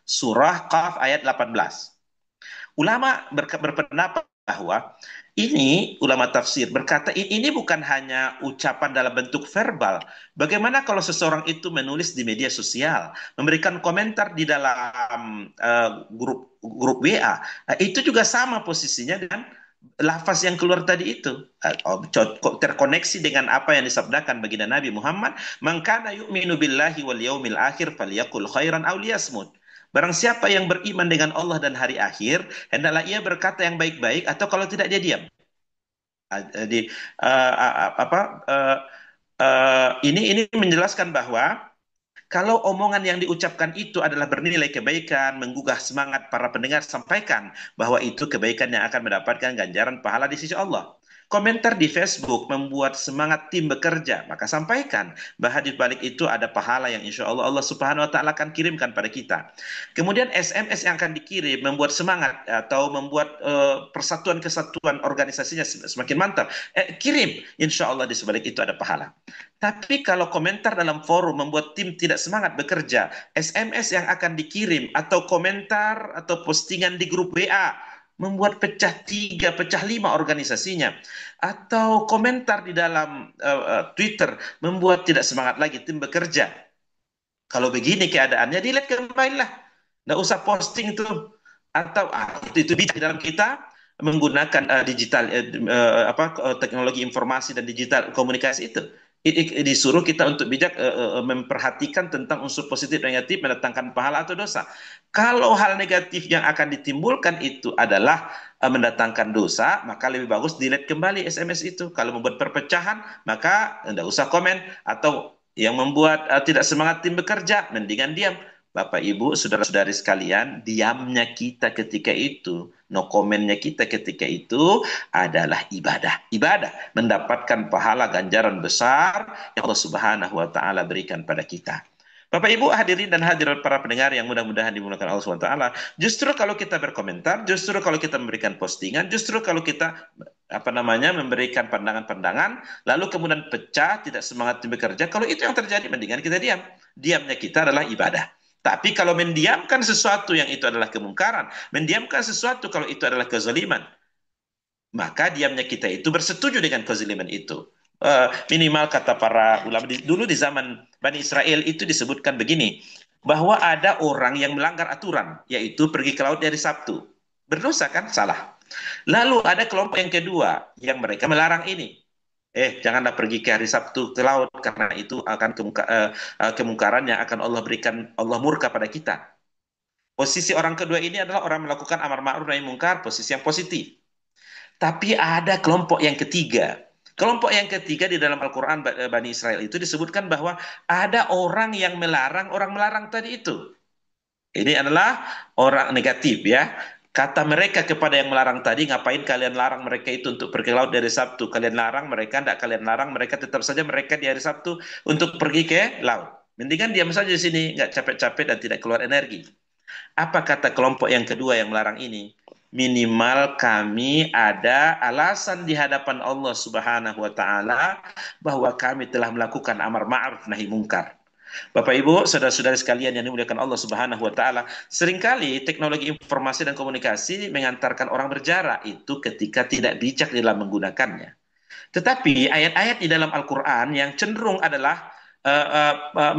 Speaker 1: Surah Qaf ayat 18. Ulama berpendapat bahwa ini ulama tafsir berkata ini bukan hanya ucapan dalam bentuk verbal. Bagaimana kalau seseorang itu menulis di media sosial, memberikan komentar di dalam grup WA, itu juga sama posisinya dengan lafaz yang keluar tadi itu terkoneksi dengan apa yang disabdakan baginda Nabi Muhammad, "Man kana yu'minu billahi wal yaumil akhir falyaqul khairan aw liyasmut." Barang siapa yang beriman dengan Allah dan hari akhir, hendaklah ia berkata yang baik-baik atau kalau tidak dia diam. Di ini menjelaskan bahwa kalau omongan yang diucapkan itu adalah bernilai kebaikan, menggugah semangat para pendengar, sampaikan bahwa itu kebaikan yang akan mendapatkan ganjaran pahala di sisi Allah. Komentar di Facebook membuat semangat tim bekerja, maka sampaikan bahwa di balik itu ada pahala yang insya Allah Allah Subhanahu wa taala akan kirimkan pada kita. Kemudian SMS yang akan dikirim membuat semangat atau membuat persatuan kesatuan organisasinya semakin mantap. Kirim, insya Allah di sebalik itu ada pahala. Tapi kalau komentar dalam forum membuat tim tidak semangat bekerja, SMS yang akan dikirim atau komentar atau postingan di grup WA membuat pecah 3, pecah 5 organisasinya, atau komentar di dalam Twitter membuat tidak semangat lagi tim bekerja. Kalau begini keadaannya, delete kembali lah. Nggak usah posting itu. atau itu bijak dalam kita menggunakan digital teknologi informasi dan digital komunikasi itu. Disuruh kita untuk bijak memperhatikan tentang unsur positif dan negatif mendatangkan pahala atau dosa. Kalau hal negatif yang akan ditimbulkan itu adalah mendatangkan dosa, maka lebih bagus delete kembali SMS itu. Kalau membuat perpecahan, maka tidak usah komen. Atau yang membuat tidak semangat tim bekerja, mendingan diam. Bapak, Ibu, saudara-saudari sekalian, diamnya kita ketika itu, no komennya kita ketika itu adalah ibadah. Ibadah, mendapatkan pahala ganjaran besar yang Allah Subhanahu wa taala berikan pada kita. Bapak, Ibu, hadirin dan hadirat para pendengar yang mudah-mudahan dimuliakan Allah Subhanahu wa taala, justru kalau kita berkomentar, justru kalau kita memberikan postingan, justru kalau kita memberikan pandangan-pandangan, lalu kemudian pecah, tidak semangat bekerja, kalau itu yang terjadi, mendingan kita diam. Diamnya kita adalah ibadah. Tapi kalau mendiamkan sesuatu yang itu adalah kemungkaran, mendiamkan sesuatu kalau itu adalah kezaliman, maka diamnya kita itu bersetuju dengan kezaliman itu. Minimal kata para ulama dulu di zaman Bani Israel itu disebutkan begini, bahwa ada orang yang melanggar aturan, yaitu pergi ke laut di hari Sabtu. Berdosa kan? Salah. Lalu ada kelompok yang kedua yang mereka melarang ini. Janganlah pergi ke hari Sabtu ke laut karena itu akan kemungkaran yang akan Allah berikan, Allah murka pada kita. Posisi orang kedua ini adalah orang melakukan amar ma'ruf nahi mungkar, posisi yang positif. Tapi ada kelompok yang ketiga. Kelompok yang ketiga di dalam Al-Quran Bani Israel itu disebutkan bahwa ada orang yang melarang orang melarang tadi itu. Ini adalah orang negatif ya. Kata mereka kepada yang melarang tadi, ngapain kalian larang mereka itu untuk pergi ke laut dari Sabtu? Kalian larang mereka, tidak kalian larang mereka, tetap saja mereka di hari Sabtu untuk pergi ke laut. Mendingan diam saja di sini, nggak capek-capek dan tidak keluar energi. Apa kata kelompok yang kedua yang melarang ini? Minimal kami ada alasan di hadapan Allah Subhanahu wa taala bahwa kami telah melakukan amar ma'ruf nahi mungkar. Bapak Ibu, saudara-saudari sekalian yang dimuliakan Allah Subhanahu wa taala, seringkali teknologi informasi dan komunikasi mengantarkan orang berjarak itu ketika tidak bijak dalam menggunakannya. Tetapi ayat-ayat di dalam Al-Qur'an yang cenderung adalah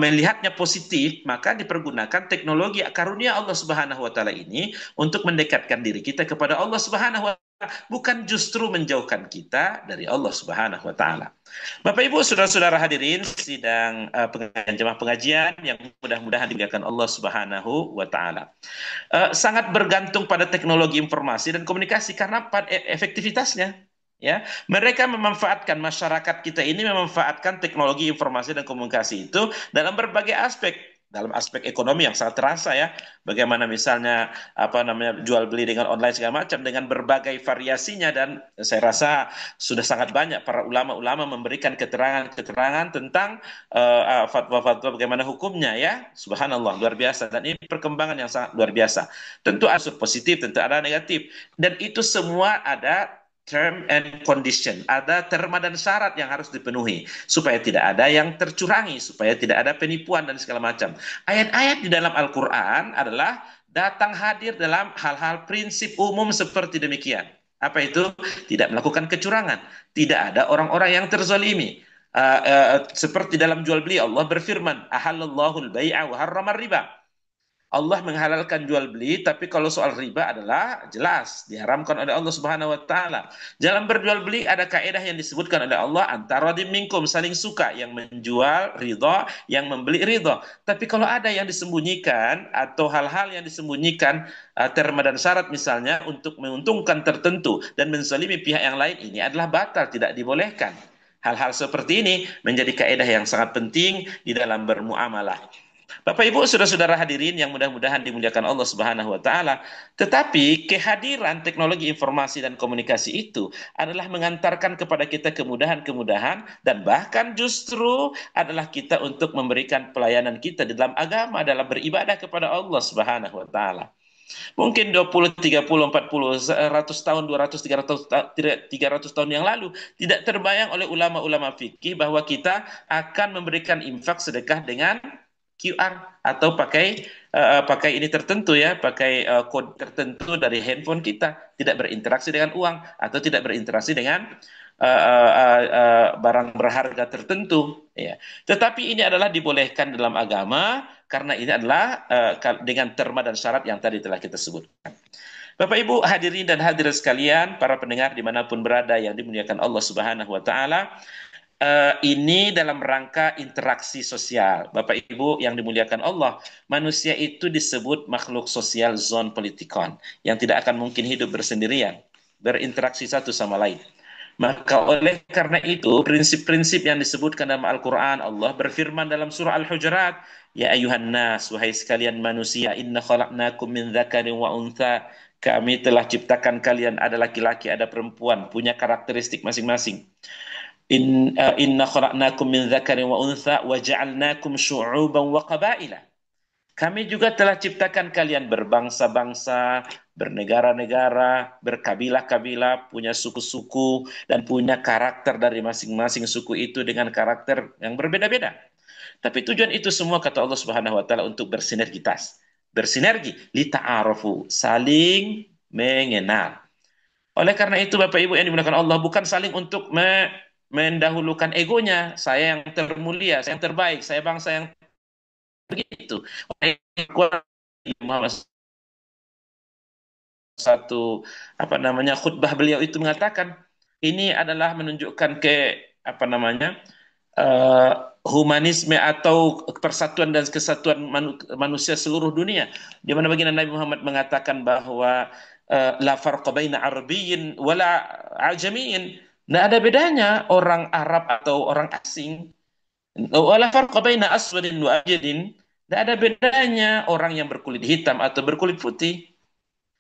Speaker 1: melihatnya positif, maka dipergunakan teknologi karunia Allah Subhanahu wa taala ini untuk mendekatkan diri kita kepada Allah Subhanahu wa taala, bukan justru menjauhkan kita dari Allah Subhanahu wa taala. Bapak Ibu, saudara-saudara hadirin sidang jemaah pengajian yang mudah-mudahan dimuliakan Allah Subhanahu wa taala. Sangat bergantung pada teknologi informasi dan komunikasi karena efektivitasnya. Ya, mereka memanfaatkan, masyarakat kita ini memanfaatkan teknologi informasi dan komunikasi itu dalam berbagai aspek, dalam aspek ekonomi yang sangat terasa ya. Bagaimana misalnya jual beli dengan online segala macam dengan berbagai variasinya, dan saya rasa sudah sangat banyak para ulama-ulama memberikan keterangan-keterangan tentang fatwa-fatwa bagaimana hukumnya ya. Subhanallah, luar biasa, dan ini perkembangan yang sangat luar biasa. Tentu ada positif, tentu ada negatif, dan itu semua ada term and condition, ada terma dan syarat yang harus dipenuhi supaya tidak ada yang tercurangi, supaya tidak ada penipuan dan segala macam. Ayat-ayat di dalam Al-Quran adalah datang hadir dalam hal-hal prinsip umum seperti demikian. Apa itu? Tidak melakukan kecurangan, tidak ada orang-orang yang terzalimi. Seperti dalam jual beli, Allah berfirman, ahallallahu al-bai'a wa harramar riba. Allah menghalalkan jual beli, tapi kalau soal riba adalah jelas diharamkan oleh Allah Subhanahu wa taala. Dalam berjual beli ada kaidah yang disebutkan oleh Allah, antara minkum, saling suka, yang menjual ridha, yang membeli ridha. Tapi kalau ada yang disembunyikan atau hal-hal yang disembunyikan terma dan syarat misalnya untuk menguntungkan tertentu dan menzalimi pihak yang lain, ini adalah batal, tidak dibolehkan. Hal-hal seperti ini menjadi kaidah yang sangat penting di dalam bermuamalah. Bapak Ibu, saudara-saudara hadirin yang mudah-mudahan dimuliakan Allah Subhanahu wa taala, tetapi kehadiran teknologi informasi dan komunikasi itu adalah mengantarkan kepada kita kemudahan-kemudahan, dan bahkan justru adalah kita untuk memberikan pelayanan kita di dalam agama, dalam beribadah kepada Allah Subhanahu wa taala. Mungkin 20, 30, 40, 100 tahun, 200, 300 tahun yang lalu tidak terbayang oleh ulama-ulama fikih bahwa kita akan memberikan infak sedekah dengan QR atau pakai ini tertentu ya, pakai kode tertentu dari handphone kita, tidak berinteraksi dengan uang atau tidak berinteraksi dengan
Speaker 2: barang berharga tertentu, ya. Tetapi ini adalah dibolehkan dalam agama karena ini adalah dengan terma dan syarat yang tadi telah kita sebutkan. Bapak Ibu hadirin dan hadirat sekalian, para pendengar dimanapun berada yang dimuliakan Allah Subhanahu Wa Taala, ini dalam rangka interaksi sosial. Bapak Ibu yang dimuliakan Allah, manusia itu disebut makhluk sosial zon politikon yang tidak akan mungkin hidup bersendirian, berinteraksi satu sama lain. Maka oleh karena itu, prinsip-prinsip yang disebutkan dalam Al-Quran, Allah berfirman dalam surah Al-Hujurat, Ya ayuhan nas, wahai sekalian manusia, inna khalaqnakum min dzakarin wa untha, kami telah ciptakan kalian ada laki-laki, ada perempuan, punya karakteristik masing-masing. Inna khalaqnakum min dzakarin wa untha wa ja'alnakum syu'uban wa qabaila. Kami juga telah ciptakan kalian berbangsa-bangsa, bernegara-negara, berkabilah-kabilah, punya suku-suku, dan punya karakter dari masing-masing suku itu dengan karakter yang berbeda-beda. Tapi tujuan itu semua kata Allah Subhanahu wa taala untuk bersinergitas. Bersinergi li ta'arufu, saling mengenal. Oleh karena itu Bapak Ibu yang dimuliakan Allah bukan saling untuk mendahulukan egonya, saya yang termulia, saya yang terbaik, saya bangsa yang begitu. Muhammad satu apa namanya khutbah beliau itu mengatakan ini adalah menunjukkan ke apa namanya humanisme atau persatuan dan kesatuan manusia seluruh dunia, di mana baginda Nabi Muhammad mengatakan bahwa la farqa baina arabiyyin wala ajamiyyin, tidak ada bedanya orang Arab atau orang asing, wala farqa baina aswadin wa abyadin, tidak ada bedanya orang yang berkulit hitam atau berkulit putih.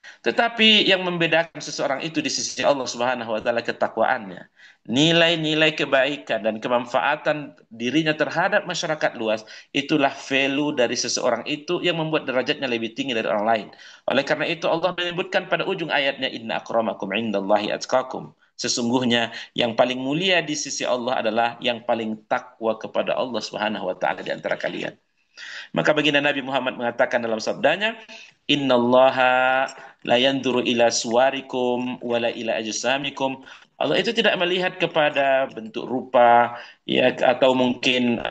Speaker 2: Tetapi yang membedakan seseorang itu di sisi Allah Subhanahu wa taala ketakwaannya. Nilai-nilai kebaikan dan kemanfaatan dirinya terhadap masyarakat luas, itulah value dari seseorang itu yang membuat derajatnya lebih tinggi dari orang lain. Oleh karena itu Allah menyebutkan pada ujung ayatnya, inna akramakum indallahi atqakum. Sesungguhnya yang paling mulia di sisi Allah adalah yang paling takwa kepada Allah Subhanahu wa taala di antara kalian. Maka baginda Nabi Muhammad mengatakan dalam sabdanya, Innallaha la yanzuru ila suwarikum wala ila ajsamikum. Allah itu tidak melihat kepada bentuk rupa ya atau mungkin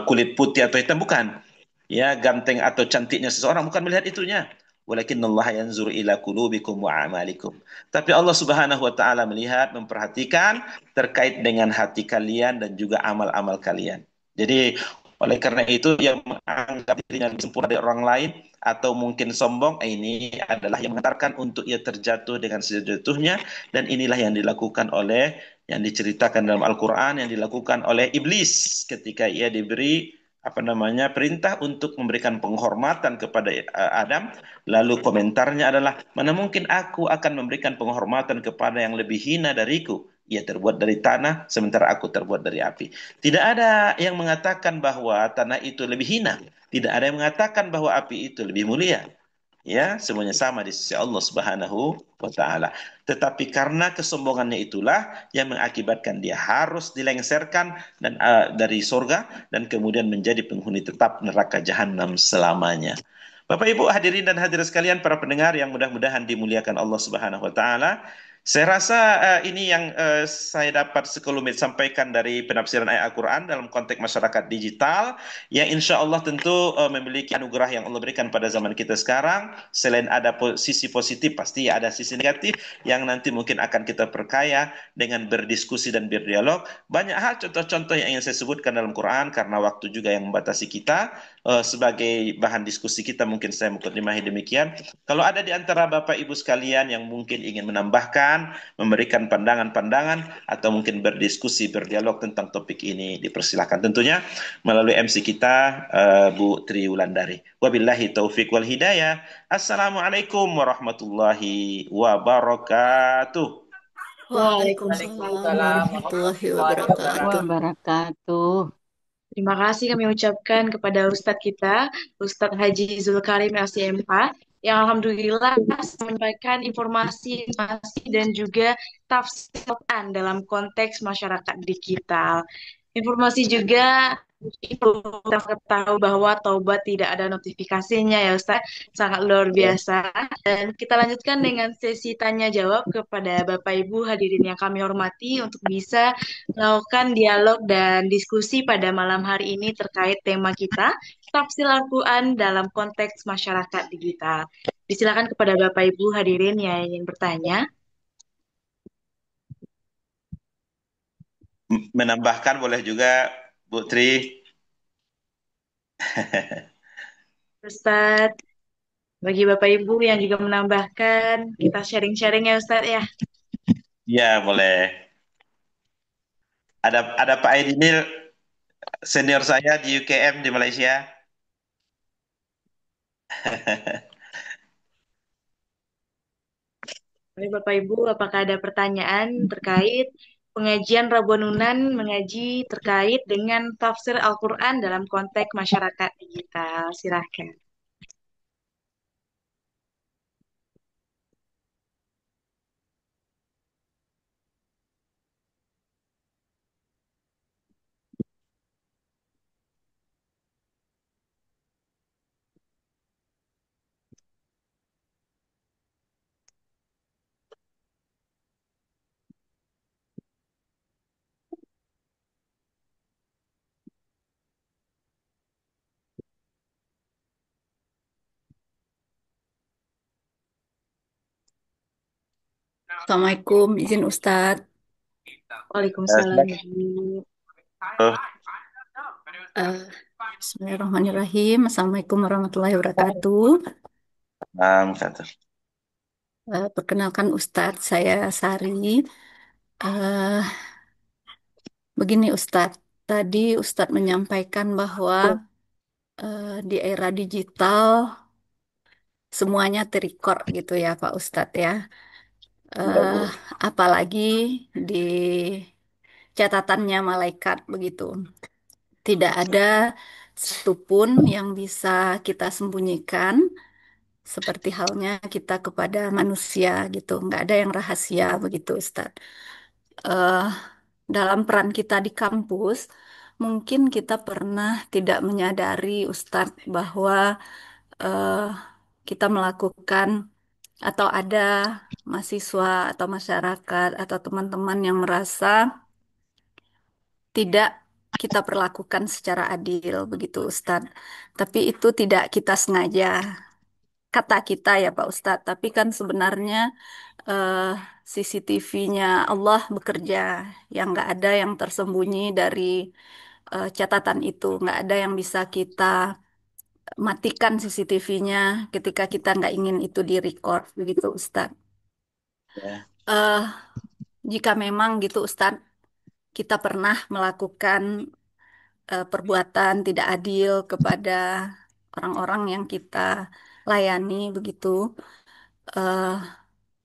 Speaker 2: kulit putih atau hitam, bukan. Ya, ganteng atau cantiknya seseorang bukan melihat itunya. Walakin Allah yanzuru ila qulubikum wa amalikum. Tapi Allah Subhanahu wa taala melihat, memperhatikan terkait dengan hati kalian dan juga amal-amal kalian. Jadi oleh karena itu yang menganggap dirinya lebih sempurna dari orang lain atau mungkin sombong, ini adalah yang mengantarkan untuk ia terjatuh dengan sejatuhnya, dan inilah yang dilakukan oleh yang diceritakan dalam Al-Quran yang dilakukan oleh iblis ketika ia diberi apa namanya perintah untuk memberikan penghormatan kepada Adam, lalu komentarnya adalah mana mungkin aku akan memberikan penghormatan kepada yang lebih hina dariku, ia terbuat dari tanah sementara aku terbuat dari api. Tidak ada yang mengatakan bahwa tanah itu lebih hina, tidak ada yang mengatakan bahwa api itu lebih mulia. Ya, semuanya sama di sisi Allah Subhanahu wa taala. Tetapi karena kesombongannya itulah yang mengakibatkan dia harus dilengsarkan dan dari surga dan kemudian menjadi penghuni tetap neraka jahanam selamanya. Bapak Ibu hadirin dan hadirat sekalian, para pendengar yang mudah-mudahan dimuliakan Allah Subhanahu wa taala. Saya rasa ini yang saya dapat sekelumit sampaikan dari penafsiran ayat Al-Quran dalam konteks masyarakat digital, yang insya Allah tentu memiliki anugerah yang Allah berikan pada zaman kita sekarang. Selain ada sisi positif, pasti ada sisi negatif yang nanti mungkin akan kita perkaya dengan berdiskusi dan berdialog. Banyak hal contoh-contoh yang ingin saya sebutkan dalam Quran, karena waktu juga yang membatasi kita. Sebagai bahan diskusi kita mungkin saya mukadimahi demikian. Kalau ada di antara Bapak Ibu sekalian yang mungkin ingin menambahkan, memberikan pandangan-pandangan, atau mungkin berdiskusi, berdialog tentang topik ini, dipersilahkan tentunya melalui MC kita Bu Tri Wulandari. Wabillahi taufik wal hidayah. Assalamualaikum warahmatullahi wabarakatuh.
Speaker 3: Waalaikumsalam
Speaker 4: Waalaikumsalam
Speaker 3: warahmatullahi
Speaker 4: warahmatullahi
Speaker 3: wabarakatuh.
Speaker 4: wabarakatuh.
Speaker 5: wabarakatuh.
Speaker 4: Terima kasih kami ucapkan kepada Ustadz kita, Ustadz Haji Zulkarim LCMH, yang alhamdulillah menyampaikan informasi-informasi dan juga tafsir Quran dalam konteks masyarakat digital. Informasi juga Kita tahu bahwa taubat tidak ada notifikasinya ya Ustaz, sangat luar
Speaker 2: Ya.
Speaker 4: biasa. Dan kita lanjutkan dengan sesi tanya jawab kepada Bapak Ibu hadirin yang kami hormati untuk bisa melakukan dialog dan diskusi pada malam hari ini terkait tema kita, tafsir Al-Quran dalam konteks masyarakat digital. Disilakan kepada Bapak Ibu hadirin yang ingin bertanya.
Speaker 2: Menambahkan boleh juga, Bu Tri.
Speaker 4: Ustaz, bagi Bapak Ibu yang juga menambahkan, kita sharing-sharing ya Ustaz ya.
Speaker 2: Ya, boleh. Ada Pak Aidinil, senior saya di UKM di Malaysia.
Speaker 4: Baik, Bapak Ibu, apakah ada pertanyaan terkait pengajian Rabuanunan mengaji terkait dengan tafsir Al-Quran dalam konteks masyarakat digital? Silahkan.
Speaker 3: Assalamualaikum, izin Ustadz.
Speaker 4: Waalaikumsalam, Ibu.
Speaker 2: Oh,
Speaker 3: Eh, Bismillahirrahmanirrahim. Assalamualaikum warahmatullahi wabarakatuh.
Speaker 2: kata.
Speaker 3: Perkenalkan Ustadz, saya Sari. Eh, Begini Ustadz, tadi Ustadz menyampaikan bahwa di era digital semuanya terrecord gitu ya Pak Ustadz ya.
Speaker 2: Ya,
Speaker 3: Eh,
Speaker 2: Bu.
Speaker 3: Apalagi di catatannya malaikat begitu. Tidak ada satupun yang bisa kita sembunyikan seperti halnya kita kepada manusia gitu. Nggak ada yang rahasia begitu, Ustadz. Eh, dalam peran kita di kampus, mungkin kita pernah tidak menyadari, Ustadz, bahwa eh, kita melakukan atau ada mahasiswa atau masyarakat atau teman-teman yang merasa tidak kita perlakukan secara adil begitu, Ustadz. Tapi itu tidak kita sengaja kata kita ya Pak Ustadz, tapi kan sebenarnya eh, CCTV-nya Allah bekerja, yang nggak ada yang tersembunyi dari catatan itu, nggak ada yang bisa kita matikan CCTV-nya ketika kita nggak ingin itu direcord begitu Ustadz.
Speaker 2: Ya.
Speaker 3: Eh, Jika memang gitu Ustadz, kita pernah melakukan perbuatan tidak adil kepada orang-orang yang kita layani begitu. eh,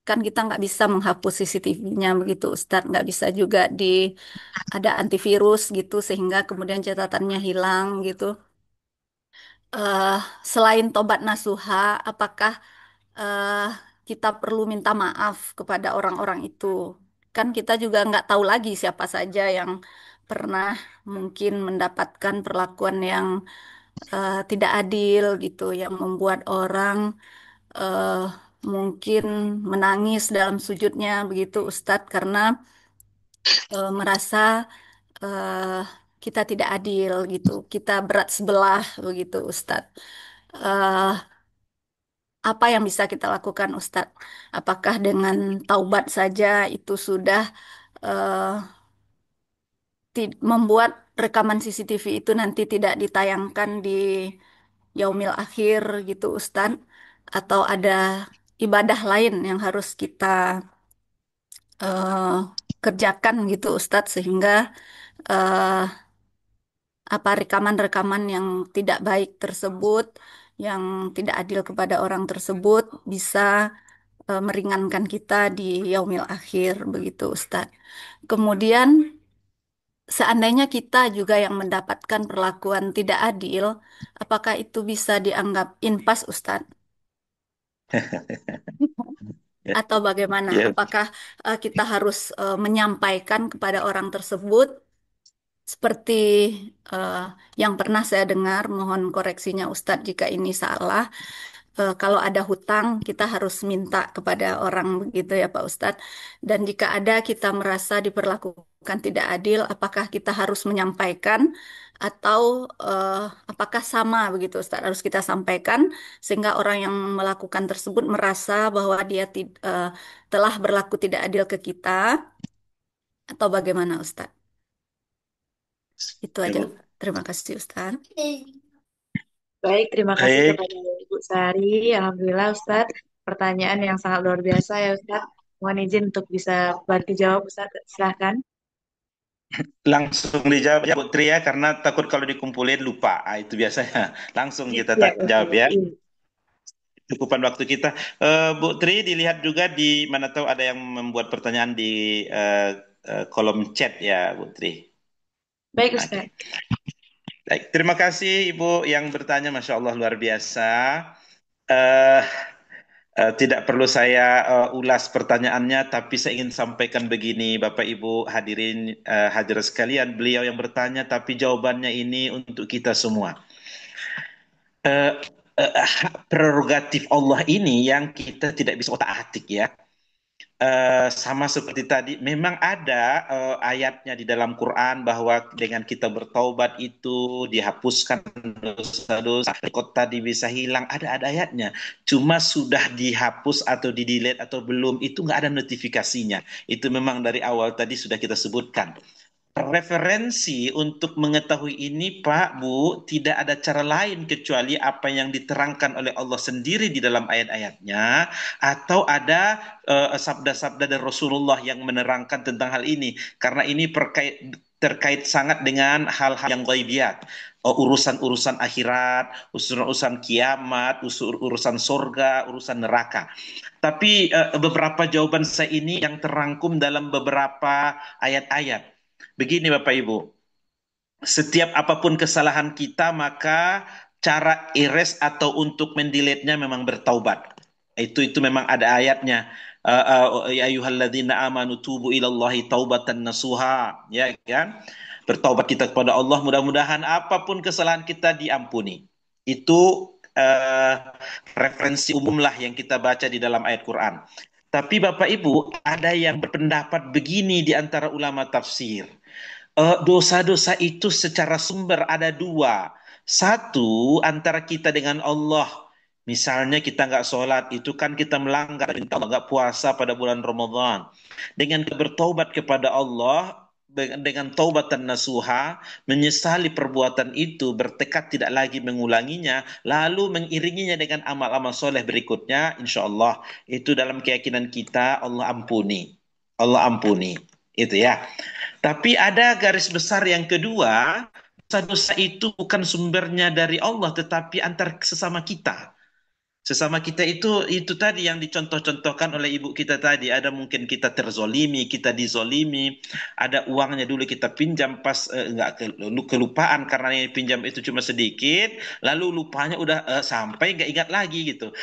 Speaker 3: Kan kita nggak bisa menghapus CCTV-nya begitu Ustadz, nggak bisa juga ada antivirus gitu sehingga kemudian catatannya hilang gitu. eh Selain tobat nasuha, apakah eh, kita perlu minta maaf kepada orang-orang itu? Kan kita juga nggak tahu lagi siapa saja yang pernah mungkin mendapatkan perlakuan yang tidak adil gitu, yang membuat orang eh, mungkin menangis dalam sujudnya begitu Ustadz karena merasa eh, kita tidak adil gitu, kita berat sebelah begitu Ustadz. Eh, apa yang bisa kita lakukan Ustadz? Apakah dengan taubat saja itu sudah eh, membuat rekaman CCTV itu nanti tidak ditayangkan di yaumil akhir gitu Ustadz? Atau ada ibadah lain yang harus kita eh, kerjakan gitu Ustadz sehingga eh, apa rekaman-rekaman yang tidak baik tersebut, yang tidak adil kepada orang tersebut bisa meringankan kita di yaumil akhir begitu Ustadz. Kemudian seandainya kita juga yang mendapatkan perlakuan tidak adil, apakah itu bisa dianggap impas Ustadz?
Speaker 2: Ya.
Speaker 3: Atau bagaimana?
Speaker 2: Ya.
Speaker 3: Apakah kita harus menyampaikan kepada orang tersebut Seperti eh, yang pernah saya dengar, mohon koreksinya Ustadz jika ini salah. Kalau ada hutang, kita harus minta kepada orang begitu ya Pak Ustadz. Dan jika ada kita merasa diperlakukan tidak adil, apakah kita harus menyampaikan atau apakah sama begitu Ustadz? Harus kita sampaikan sehingga orang yang melakukan tersebut merasa bahwa dia telah berlaku tidak adil ke kita atau bagaimana Ustadz? Itu
Speaker 2: Ya,
Speaker 3: aja.
Speaker 2: Bu.
Speaker 3: Terima kasih Ustadz.
Speaker 4: Baik, terima kasih
Speaker 2: Baik,
Speaker 4: kepada Ibu Sari. Alhamdulillah Ustadz, pertanyaan yang sangat luar biasa ya Ustadz. Mohon izin untuk bisa bantu jawab Ustadz. Silahkan.
Speaker 2: langsung dijawab ya Bu Tri ya, karena takut kalau dikumpulin lupa. Ah, itu biasanya. Langsung kita
Speaker 4: Siap
Speaker 2: jawab
Speaker 4: Ustadz.
Speaker 2: ya.
Speaker 4: Iya.
Speaker 2: Cukupan waktu kita. Bu Tri, dilihat juga di mana tahu ada yang membuat pertanyaan di kolom chat ya, Bu Tri.
Speaker 4: Baik
Speaker 2: Oke.
Speaker 4: Ustadz.
Speaker 2: Baik, terima kasih Ibu yang bertanya, Masya Allah luar biasa. Eh, tidak perlu saya ulas pertanyaannya, tapi saya ingin sampaikan begini, Bapak Ibu hadirin hadirat sekalian, beliau yang bertanya, tapi jawabannya ini untuk kita semua. Eh, hak prerogatif Allah ini yang kita tidak bisa otak-atik ya. Sama seperti tadi, memang ada ayatnya di dalam Quran bahwa dengan kita bertaubat itu dihapuskan dosa-dosa, kok tadi bisa hilang, ada ayatnya. Cuma sudah dihapus atau di-delete atau belum, itu nggak ada notifikasinya. Itu memang dari awal tadi sudah kita sebutkan. Referensi untuk mengetahui ini, Pak, Bu, tidak ada cara lain kecuali apa yang diterangkan oleh Allah sendiri di dalam ayat-ayatnya, atau ada sabda-sabda dari Rasulullah yang menerangkan tentang hal ini. Karena ini terkait sangat dengan hal-hal yang ghaibiyat. Urusan-urusan akhirat, urusan-urusan kiamat, urusan surga, urusan neraka. Tapi beberapa jawaban saya ini yang terangkum dalam beberapa ayat-ayat. Begini Bapak Ibu, setiap apapun kesalahan kita maka cara erase atau untuk mendelete-nya memang bertaubat. Itu memang ada ayatnya. Ya ayyuhalladzina amanu tubu ilallahi taubatan nasuha, ya kan? Bertaubat kita kepada Allah, mudah-mudahan apapun kesalahan kita diampuni. Itu referensi umum lah yang kita baca di dalam ayat Quran. Tapi Bapak Ibu, ada yang berpendapat begini di antara ulama tafsir. Dosa-dosa itu secara sumber ada dua. Satu, antara kita dengan Allah. Misalnya kita nggak sholat, itu kan kita melanggar perintah Allah, nggak puasa pada bulan Ramadan. Dengan bertobat kepada Allah, dengan taubatan nasuha, menyesali perbuatan itu, bertekad tidak lagi mengulanginya, lalu mengiringinya dengan amal-amal soleh berikutnya, insya Allah, itu dalam keyakinan kita, Allah ampuni. Allah ampuni. Itu ya. Tapi ada garis besar yang kedua, dosa-dosa itu bukan sumbernya dari Allah, tetapi antar sesama kita. Sesama kita itu tadi yang dicontoh-contohkan oleh ibu kita tadi. Ada mungkin kita terzolimi, kita dizolimi, ada uangnya dulu kita pinjam pas nggak kelupaan karena yang pinjam itu cuma sedikit, lalu lupanya udah sampai nggak ingat lagi gitu.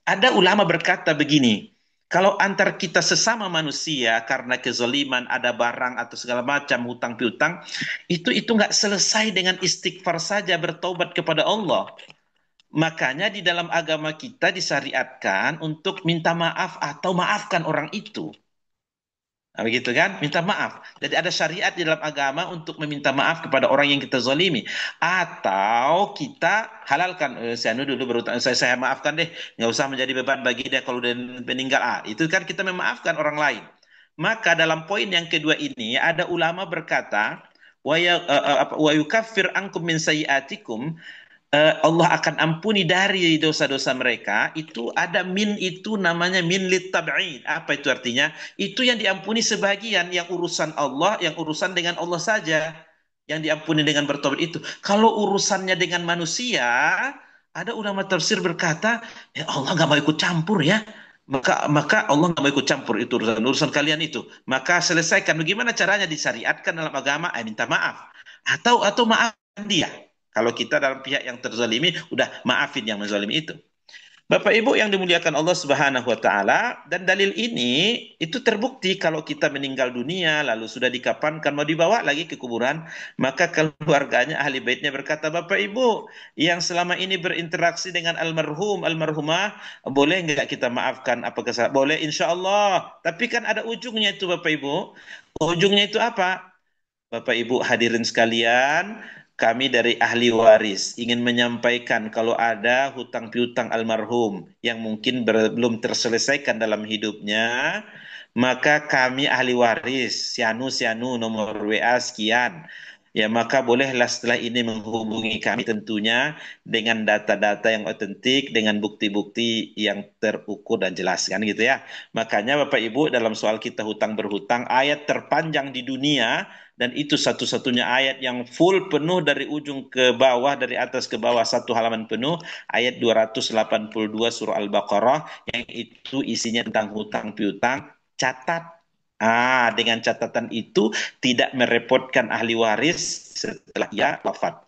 Speaker 2: Ada ulama berkata begini, kalau antar kita sesama manusia karena kezaliman ada barang atau segala macam hutang piutang, itu nggak selesai dengan istighfar saja bertobat kepada Allah. Makanya di dalam agama kita disyariatkan untuk minta maaf atau maafkan orang itu. Nah, begitu kan? Minta maaf. Jadi ada syariat di dalam agama untuk meminta maaf kepada orang yang kita zalimi. Atau kita halalkan. Saya dulu berutang, saya maafkan deh. Nggak usah menjadi beban bagi dia kalau dia meninggal. Itu kan kita memaafkan orang lain. Maka dalam poin yang kedua ini ada ulama berkata, wa yukaffir ankum min sayyiatikum, Allah akan ampuni dari dosa-dosa mereka. Itu ada min, itu namanya min lit tab'id. Apa itu artinya? Itu yang diampuni sebagian, yang urusan Allah, yang urusan dengan Allah saja yang diampuni dengan bertobat itu. Kalau urusannya dengan manusia, ada ulama tafsir berkata, ya Allah nggak mau ikut campur ya. Maka Allah nggak mau ikut campur itu urusan kalian itu. Maka selesaikan. Bagaimana caranya disyariatkan dalam agama? Minta maaf atau maafkan dia. Kalau kita dalam pihak yang terzalimi, udah maafin yang menzalimi itu. Bapak Ibu yang dimuliakan Allah Subhanahu wa taala, dan dalil ini itu terbukti kalau kita meninggal dunia lalu sudah dikafankan mau dibawa lagi ke kuburan, maka keluarganya ahli baitnya berkata, Bapak Ibu yang selama ini berinteraksi dengan almarhum almarhumah, boleh nggak kita maafkan apa kesalahan? Boleh insya Allah. Tapi kan ada ujungnya itu Bapak Ibu. Ujungnya itu apa? Bapak Ibu hadirin sekalian, kami dari ahli waris ingin menyampaikan kalau ada hutang piutang almarhum yang mungkin belum terselesaikan dalam hidupnya, maka kami ahli waris, sianu nomor WA sekian. Ya, maka bolehlah setelah ini menghubungi kami tentunya dengan data-data yang otentik, dengan bukti-bukti yang terukur dan jelas, kan gitu ya. Makanya Bapak Ibu dalam soal kita hutang berhutang, ayat terpanjang di dunia dan itu satu-satunya ayat yang full penuh dari ujung ke bawah, dari atas ke bawah satu halaman penuh, ayat 282 surah Al-Baqarah yang itu isinya tentang hutang piutang. Catat. Dengan catatan itu tidak merepotkan ahli waris setelah ia wafat.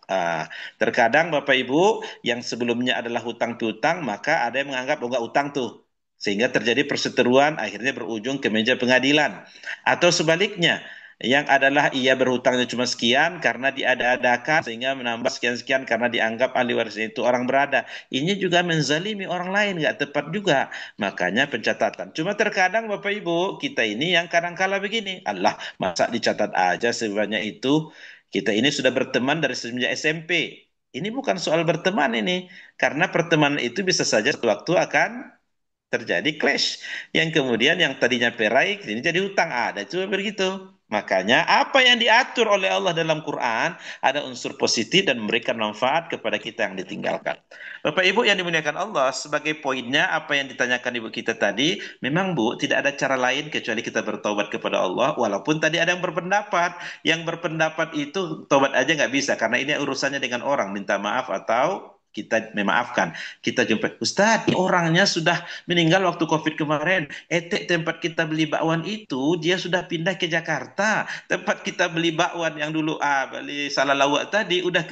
Speaker 2: Terkadang Bapak Ibu yang sebelumnya adalah hutang piutang, maka ada yang menganggap oh enggak utang tuh. Sehingga terjadi perseteruan akhirnya berujung ke meja pengadilan. Atau sebaliknya, yang adalah ia berhutangnya cuma sekian karena diada-adakan sehingga menambah sekian-sekian karena dianggap ahli waris itu orang berada. Ini juga menzalimi orang lain, nggak tepat juga. Makanya pencatatan. Cuma terkadang Bapak Ibu, kita ini yang kadang-kala begini. Allah, masa dicatat aja sebanyak itu? Kita ini sudah berteman dari semenjak SMP. Ini bukan soal berteman ini. Karena pertemanan itu bisa saja suatu waktu akan terjadi clash yang kemudian yang tadinya perai ini jadi hutang, ada cuma begitu. Makanya apa yang diatur oleh Allah dalam Quran ada unsur positif dan memberikan manfaat kepada kita yang ditinggalkan. Bapak Ibu yang dimuliakan Allah, sebagai poinnya apa yang ditanyakan Ibu kita tadi, memang Bu tidak ada cara lain kecuali kita bertobat kepada Allah, walaupun tadi ada yang berpendapat itu tobat aja nggak bisa karena ini urusannya dengan orang, minta maaf atau kita memaafkan. Kita jumpa, Ustadz, orangnya sudah meninggal waktu COVID kemarin. Tempat kita beli bakwan itu, dia sudah pindah ke Jakarta. Tempat kita beli bakwan yang dulu beli salalawak tadi, udah.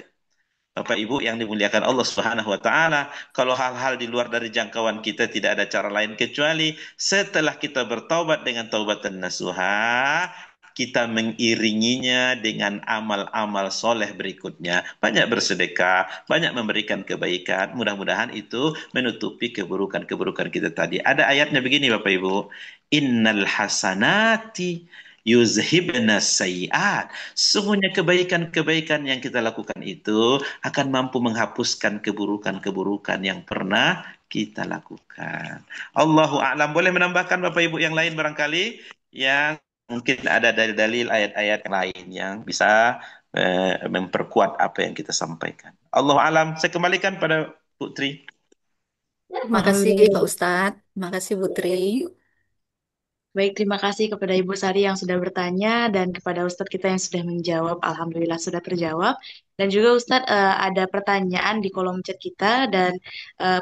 Speaker 2: Bapak Ibu yang dimuliakan Allah Subhanahu wa taala, kalau hal-hal di luar dari jangkauan kita tidak ada cara lain kecuali setelah kita bertaubat dengan taubatan nasuha, kita mengiringinya dengan amal-amal soleh berikutnya. Banyak bersedekah, banyak memberikan kebaikan. Mudah-mudahan itu menutupi keburukan-keburukan kita tadi. Ada ayatnya begini Bapak Ibu. Innal hasanati yuzhibna sayiat. Sungguhnya kebaikan-kebaikan yang kita lakukan itu akan mampu menghapuskan keburukan-keburukan yang pernah kita lakukan. Allahu a'lam. Boleh menambahkan Bapak Ibu yang lain barangkali yang mungkin ada dalil-dalil ayat-ayat yang lain yang bisa memperkuat apa yang kita sampaikan. Allahu a'lam. Saya kembalikan pada Putri.
Speaker 3: Terima kasih Pak
Speaker 4: Alhamdulillah.
Speaker 3: Ustadz. Terima kasih Putri.
Speaker 4: Baik, terima kasih kepada Ibu Sari yang sudah bertanya dan kepada Ustadz kita yang sudah menjawab. Alhamdulillah sudah terjawab. Dan juga Ustadz ada pertanyaan di kolom chat kita dan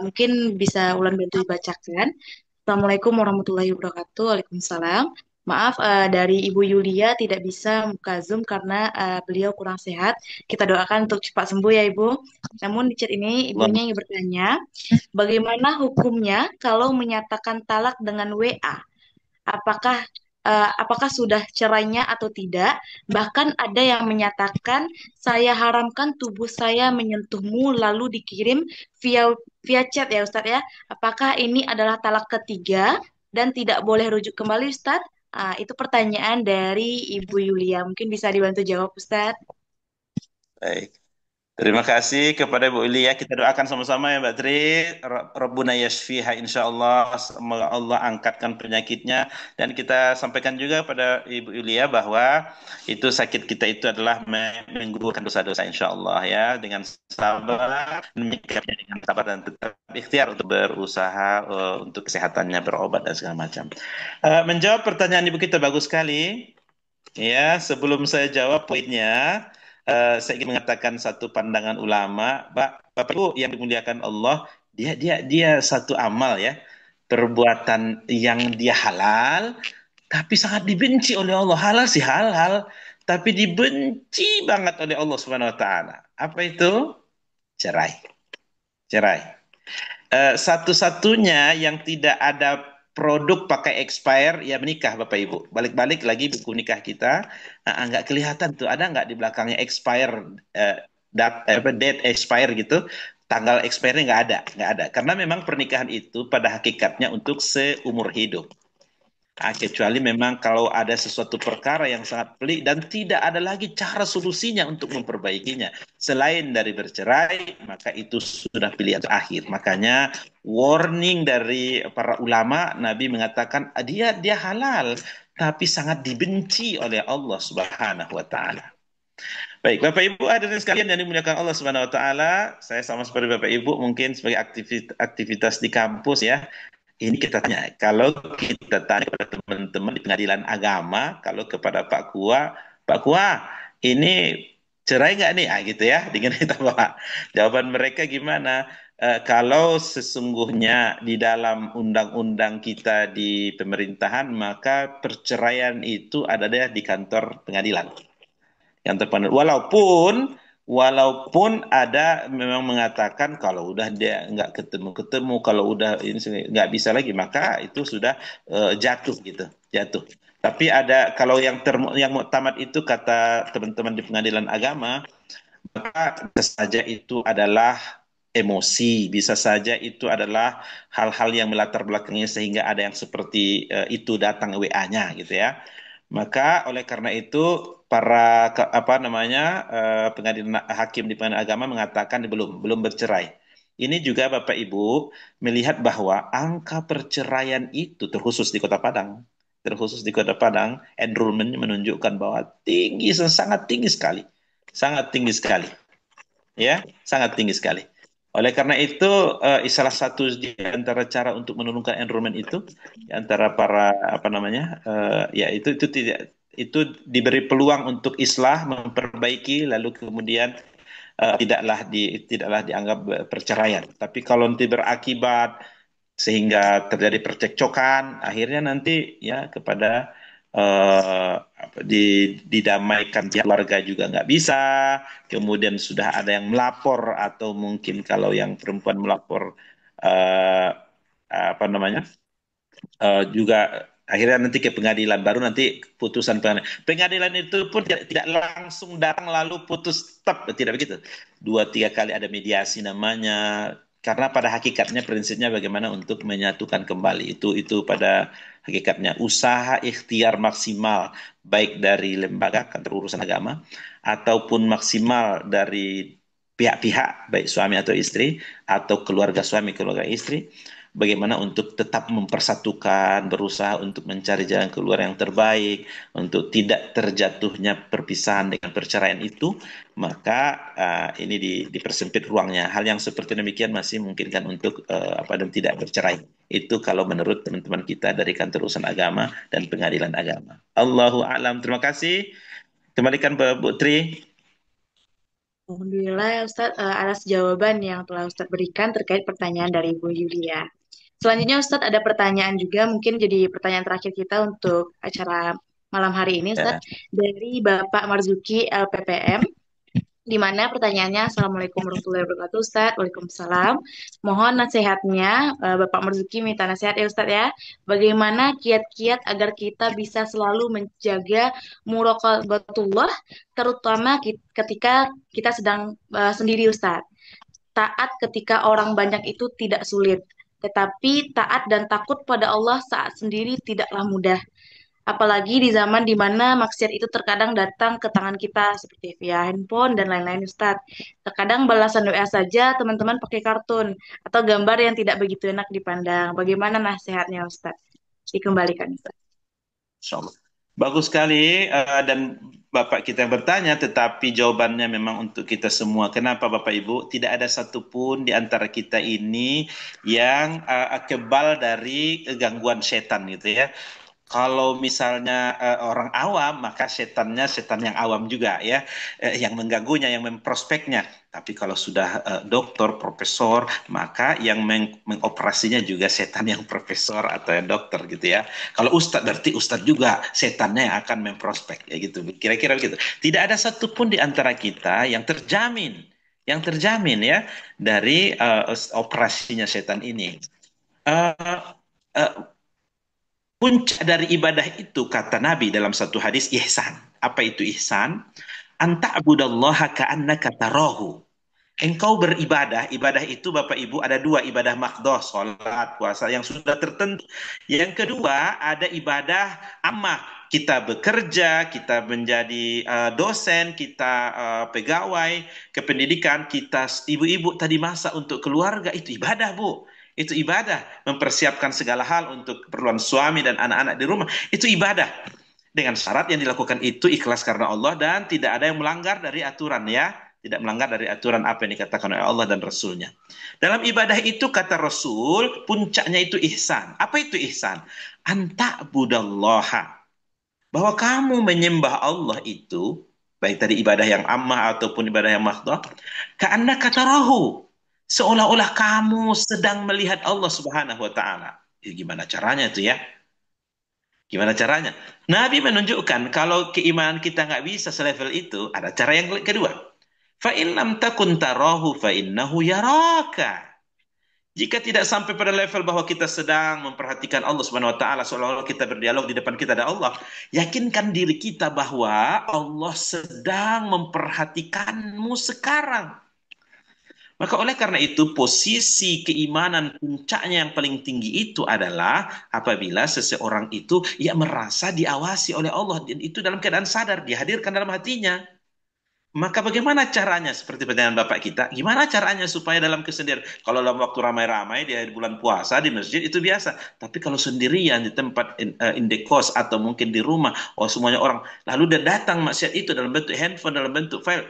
Speaker 4: mungkin bisa Ulan bantu dibacakan. Assalamualaikum warahmatullahi wabarakatuh. Waalaikumsalam. Maaf, dari Ibu Yulia tidak bisa buka Zoom karena beliau kurang sehat. Kita doakan untuk cepat sembuh ya Ibu. Namun di chat ini ibunya
Speaker 2: Allah.
Speaker 4: yang bertanya, bagaimana hukumnya kalau menyatakan talak dengan WA? Apakah apakah sudah cerainya atau tidak? Bahkan ada yang menyatakan saya haramkan tubuh saya menyentuhmu lalu dikirim via via chat ya Ustadz ya. Apakah ini adalah talak ketiga dan tidak boleh rujuk kembali Ustadz? Itu pertanyaan dari Ibu Yulia. Mungkin bisa dibantu jawab Ustadz.
Speaker 2: Baik. Terima kasih kepada Bu Ilya. Kita doakan sama-sama ya Mbak Tri. Rabbuna yashfiha insyaallah. Semoga Allah angkatkan penyakitnya. Dan kita sampaikan juga pada Ibu Ilya bahwa itu sakit kita itu adalah menggugurkan dosa-dosa insyaallah ya. Dengan sabar, menyikapinya dengan sabar dan tetap ikhtiar untuk berusaha untuk kesehatannya, berobat dan segala macam. Menjawab pertanyaan Ibu kita bagus sekali. Ya, sebelum saya jawab poinnya, saya ingin mengatakan satu pandangan ulama, Bapak Ibu yang dimuliakan Allah, dia satu amal ya, perbuatan yang dia halal, tapi sangat dibenci oleh Allah. Halal sih halal, tapi dibenci banget oleh Allah Subhanahu Wa Taala. Apa itu? Cerai, cerai. Satu-satunya yang tidak ada produk pakai expire ya menikah Bapak Ibu. Balik-balik lagi buku nikah kita, nggak kelihatan tuh ada nggak di belakangnya expire, date expire gitu, tanggal expire-nya nggak ada. Karena memang pernikahan itu pada hakikatnya untuk seumur hidup. Kecuali memang kalau ada sesuatu perkara yang sangat pelik dan tidak ada lagi cara solusinya untuk memperbaikinya. Selain dari bercerai, maka itu sudah pilihan terakhir. Makanya warning dari para ulama, Nabi mengatakan dia halal, tapi sangat dibenci oleh Allah Subhanahu wa taala. Baik, Bapak Ibu hadirin sekalian yang dimuliakan Allah Subhanahu wa taala, saya sama seperti Bapak Ibu mungkin sebagai aktivitas di kampus ya. Ini kita tanya, kalau kita tanya kepada teman-teman di pengadilan agama, kalau kepada Pak Kua, ini cerai nggak nih? Gitu ya, dengan kita Pak. Jawaban mereka gimana? Kalau sesungguhnya di dalam undang-undang kita di pemerintahan, maka perceraian itu ada di kantor pengadilan yang terpandang. Walaupun ada memang mengatakan kalau udah dia nggak ketemu, kalau udah ini nggak bisa lagi, maka itu sudah jatuh gitu, jatuh. Tapi ada kalau yang muktamad itu kata teman-teman di pengadilan agama, maka bisa saja itu adalah emosi, bisa saja itu adalah hal-hal yang melatar belakangnya sehingga ada yang seperti itu datang WA-nya gitu ya. Maka oleh karena itu para apa namanya pengadilan hakim di pengadilan agama mengatakan belum bercerai. Ini juga Bapak Ibu melihat bahwa angka perceraian itu terkhusus di Kota Padang, enrollment menunjukkan bahwa sangat tinggi sekali, sangat tinggi sekali, ya, sangat tinggi sekali. Oleh karena itu, salah satu di antara cara untuk menurunkan enrollment itu, di antara para apa namanya, ya itu tidak itu diberi peluang untuk islah, memperbaiki, lalu kemudian tidaklah dianggap perceraian. Tapi kalau nanti berakibat sehingga terjadi percekcokan, akhirnya nanti ya kepada didamaikan pihak keluarga juga nggak bisa, kemudian sudah ada yang melapor atau mungkin kalau yang perempuan melapor eh, apa namanya juga akhirnya nanti ke pengadilan, baru nanti putusan pengadilan itu pun tidak langsung datang lalu putus tetap, tidak begitu, 2-3 kali ada mediasi namanya, karena pada hakikatnya prinsipnya bagaimana untuk menyatukan kembali itu pada hakikatnya usaha ikhtiar maksimal baik dari lembaga kantor urusan agama ataupun maksimal dari pihak-pihak baik suami atau istri atau keluarga suami keluarga istri, bagaimana untuk tetap mempersatukan, berusaha untuk mencari jalan keluar yang terbaik, untuk tidak terjatuhnya perpisahan dengan perceraian itu, maka ini dipersempit ruangnya. Hal yang seperti demikian masih memungkinkan untuk dan tidak bercerai. Itu kalau menurut teman-teman kita dari kantor urusan agama dan pengadilan agama. Allahu a'lam. Terima kasih. Kembalikan ke Bu Tri.
Speaker 4: Alhamdulillah ya Ustadz, atas jawaban yang telah Ustadz berikan terkait pertanyaan dari Ibu Yulia. Selanjutnya Ustadz ada pertanyaan juga, mungkin jadi pertanyaan terakhir kita untuk acara malam hari ini Ustadz, dari Bapak Marzuki LPPM, di mana pertanyaannya, Assalamualaikum warahmatullahi wabarakatuh Ustadz. Waalaikumsalam. Mohon nasihatnya, Bapak Marzuki minta nasihat ya Ustadz ya. Bagaimana kiat-kiat agar kita bisa selalu menjaga muraqabatullah, terutama ketika kita sedang sendiri Ustadz. Taat ketika orang banyak itu tidak sulit, tetapi taat dan takut pada Allah saat sendiri tidaklah mudah. Apalagi di zaman di mana maksiat itu terkadang datang ke tangan kita seperti via handphone dan lain-lain Ustadz. Terkadang balasan WA saja teman-teman pakai kartun atau gambar yang tidak begitu enak dipandang. Bagaimana nasihatnya Ustadz? Dikembalikan Ustadz.
Speaker 2: Insyaallah. Bagus sekali dan Bapak kita yang bertanya, tetapi jawabannya memang untuk kita semua. Kenapa Bapak Ibu? Tidak ada satupun di antara kita ini yang kebal dari gangguan setan gitu ya. Kalau misalnya orang awam, maka setannya setan yang awam juga ya, yang mengganggunya, yang memprospeknya. Tapi kalau sudah dokter, profesor, maka yang mengoperasinya juga setan yang profesor atau yang dokter gitu ya. Kalau ustadz, berarti ustadz juga setannya yang akan memprospek ya gitu. Kira-kira begitu. Tidak ada satupun di antara kita yang terjamin yang terjamin ya dari operasinya setan ini. Eh, eh, Puncak dari ibadah itu kata Nabi dalam satu hadis ihsan. Apa itu ihsan? Anta'budallaha ka'annaka tarahu. Engkau beribadah, ibadah itu Bapak Ibu ada dua, ibadah makdoh, sholat, puasa yang sudah tertentu. Yang kedua ada ibadah ammah, kita bekerja, kita menjadi dosen, kita pegawai, kependidikan, kita ibu-ibu tadi masak untuk keluarga, itu ibadah Bu. Itu ibadah, mempersiapkan segala hal untuk keperluan suami dan anak-anak di rumah, itu ibadah. Dengan syarat yang dilakukan itu ikhlas karena Allah dan tidak ada yang melanggar dari aturan ya. Tidak melanggar dari aturan apa yang dikatakan oleh Allah dan Rasulnya. Dalam ibadah itu kata Rasul, puncaknya itu ihsan. Apa itu ihsan? Anta'budallaha. Bahwa kamu menyembah Allah itu, baik tadi ibadah yang ammah ataupun ibadah yang mahdoh, karena kata rohu, seolah-olah kamu sedang melihat Allah Subhanahu wa Ta'ala. Gimana caranya itu ya? Gimana caranya? Nabi menunjukkan kalau keimanan kita nggak bisa selevel itu, ada cara yang kedua. Fa in lam takun tarahu fa innahu yaraka. Jika tidak sampai pada level bahwa kita sedang memperhatikan Allah Subhanahu wa taala seolah-olah kita berdialog di depan kita ada Allah, yakinkan diri kita bahwa Allah sedang memperhatikanmu sekarang. Maka oleh karena itu posisi keimanan puncaknya yang paling tinggi itu adalah apabila seseorang itu ia merasa diawasi oleh Allah dan itu dalam keadaan sadar dihadirkan dalam hatinya. Maka bagaimana caranya seperti pertanyaan Bapak kita? Gimana caranya supaya dalam kesendirian? Kalau dalam waktu ramai-ramai di bulan puasa di masjid itu biasa. Tapi kalau sendirian di tempat in the kos atau mungkin di rumah, oh semuanya orang lalu dia datang maksiat itu dalam bentuk handphone, dalam bentuk file.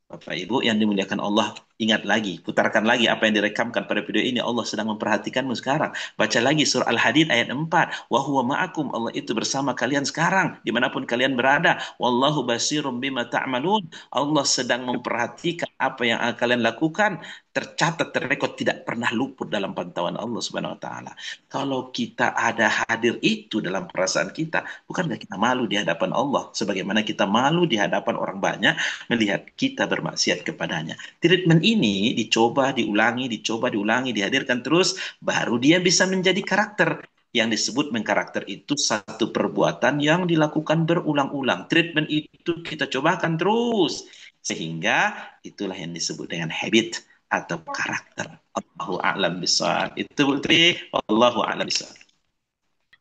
Speaker 2: Bapak Ibu yang dimuliakan Allah, ingat lagi, putarkan lagi apa yang direkamkan pada video ini. Allah sedang memperhatikanmu sekarang. Baca lagi surah Al-Hadid ayat 4. Wa huwa ma'akum. Allah itu bersama kalian sekarang, dimanapun kalian berada. Wallahu basirum bima ta'malun. Allah sedang memperhatikan apa yang kalian lakukan. Tercatat, terrekod, tidak pernah luput dalam pantauan Allah Subhanahu wa Ta'ala. Kalau kita ada hadir itu dalam perasaan kita, bukankah kita malu di hadapan Allah? Sebagaimana kita malu di hadapan orang banyak melihat kita bermaksiat kepadanya. Treatment ini dicoba, diulangi, dihadirkan terus, baru dia bisa menjadi karakter. Yang disebut mengkarakter itu satu perbuatan yang dilakukan berulang-ulang. Treatment itu kita cobakan terus. Sehingga itulah yang disebut dengan habit atau karakter. Allahu a'lam bishawab. Itu Putri, Allahu a'lam bishawab.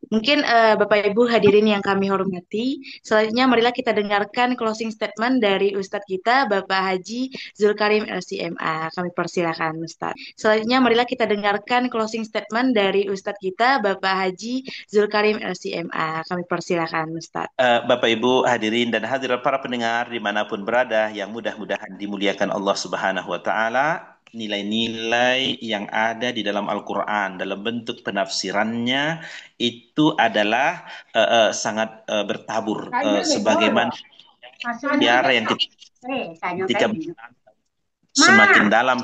Speaker 4: Mungkin Bapak Ibu hadirin yang kami hormati, selanjutnya marilah kita dengarkan closing statement dari Ustadz kita, Bapak Haji Zulkarim LCMA. Kami persilakan Ustadz. Selanjutnya marilah kita dengarkan closing statement dari Ustadz kita, Bapak Haji Zulkarim LCMA. Kami persilakan Ustadz.
Speaker 2: Bapak Ibu hadirin dan hadirat para pendengar dimanapun berada yang mudah-mudahan dimuliakan Allah Subhanahu wa Ta'ala. Nilai-nilai yang ada di dalam Al-Quran dalam bentuk penafsirannya itu adalah sangat bertabur sebagaimana biara yang ketika semakin dalam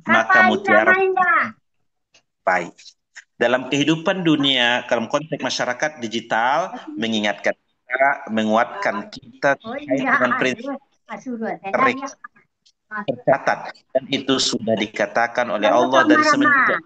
Speaker 2: maka mutiara baik. Dalam kehidupan dunia, dalam konteks masyarakat digital, mengingatkan kita, menguatkan kita dengan prinsip tercatat dan itu sudah dikatakan oleh Allah dari semenjak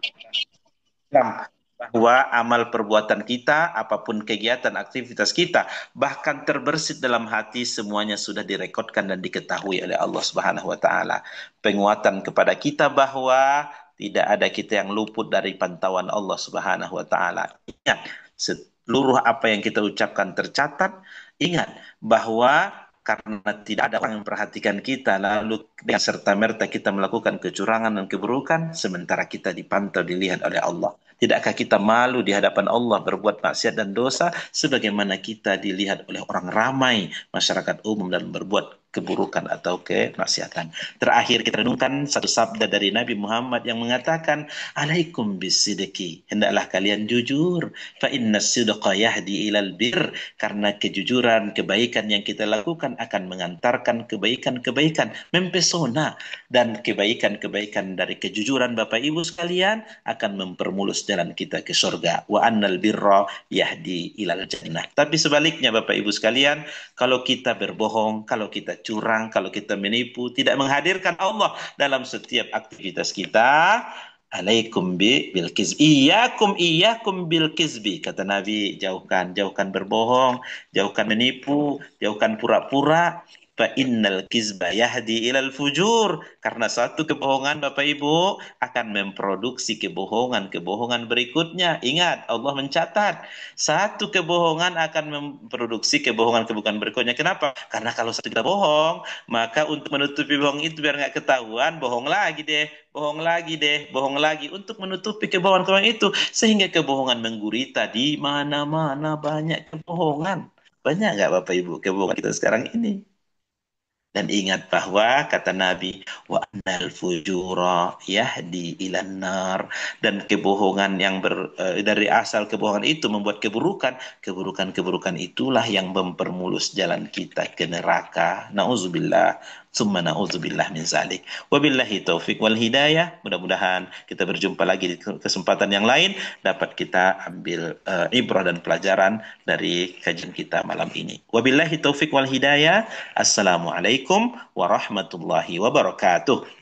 Speaker 2: bahwa amal perbuatan kita, apapun kegiatan aktivitas kita, bahkan terbersit dalam hati semuanya sudah direkodkan dan diketahui oleh Allah Subhanahu wa Ta'ala. Penguatan kepada kita bahwa tidak ada kita yang luput dari pantauan Allah Subhanahu wa Ta'ala. Ingat, seluruh apa yang kita ucapkan tercatat. Ingat bahwa karena tidak ada orang yang memperhatikan kita, lalu dengan serta-merta kita melakukan kecurangan dan keburukan, sementara kita dipantau, dilihat oleh Allah. Tidakkah kita malu di hadapan Allah berbuat maksiat dan dosa, sebagaimana kita dilihat oleh orang ramai, masyarakat umum dalam berbuat keburukan atau kemaksiatan. Terakhir kita renungkan satu sabda dari Nabi Muhammad yang mengatakan, alaikum bisidqi, hendaklah kalian jujur, fa inna sidqa yahdi ilal bir, karena kejujuran, kebaikan yang kita lakukan akan mengantarkan kebaikan-kebaikan, mempesona, dan kebaikan-kebaikan dari kejujuran Bapak Ibu sekalian akan mempermulus jalan kita ke surga. Wa annal birra yahdi ilal jannah. Tapi sebaliknya Bapak Ibu sekalian, kalau kita berbohong, kalau kita curang, kalau kita menipu, tidak menghadirkan Allah dalam setiap aktivitas kita. Alaikum bil kizbi. Iyyakum bil kizbi. Kata Nabi, jauhkan berbohong, jauhkan menipu, jauhkan pura-pura. Fa innal kizba yahdi ilal fujur. Karena satu kebohongan Bapak Ibu akan memproduksi kebohongan berikutnya. Ingat, Allah mencatat satu kebohongan akan memproduksi kebohongan berikutnya. Kenapa? Karena kalau satu kita bohong, maka untuk menutupi bohong itu biar nggak ketahuan, bohong lagi deh, bohong lagi untuk menutupi kebohongan itu, sehingga kebohongan menggurita di mana-mana, banyak kebohongan. Banyak nggak Bapak Ibu kebohongan kita sekarang ini? Dan ingat bahwa kata Nabi, wa annal fujura yahdi ilan nar, dan kebohongan yang dari asal kebohongan itu membuat keburukan itulah yang mempermulus jalan kita ke neraka. Nauzubillah, summa nauzubillah min zalik. Wabillahi taufik wal hidayah. Mudah-mudahan kita berjumpa lagi di kesempatan yang lain, dapat kita ambil ibrah dan pelajaran dari kajian kita malam ini. Wabillahi taufik wal hidayah. Assalamualaikum warahmatullahi wabarakatuh.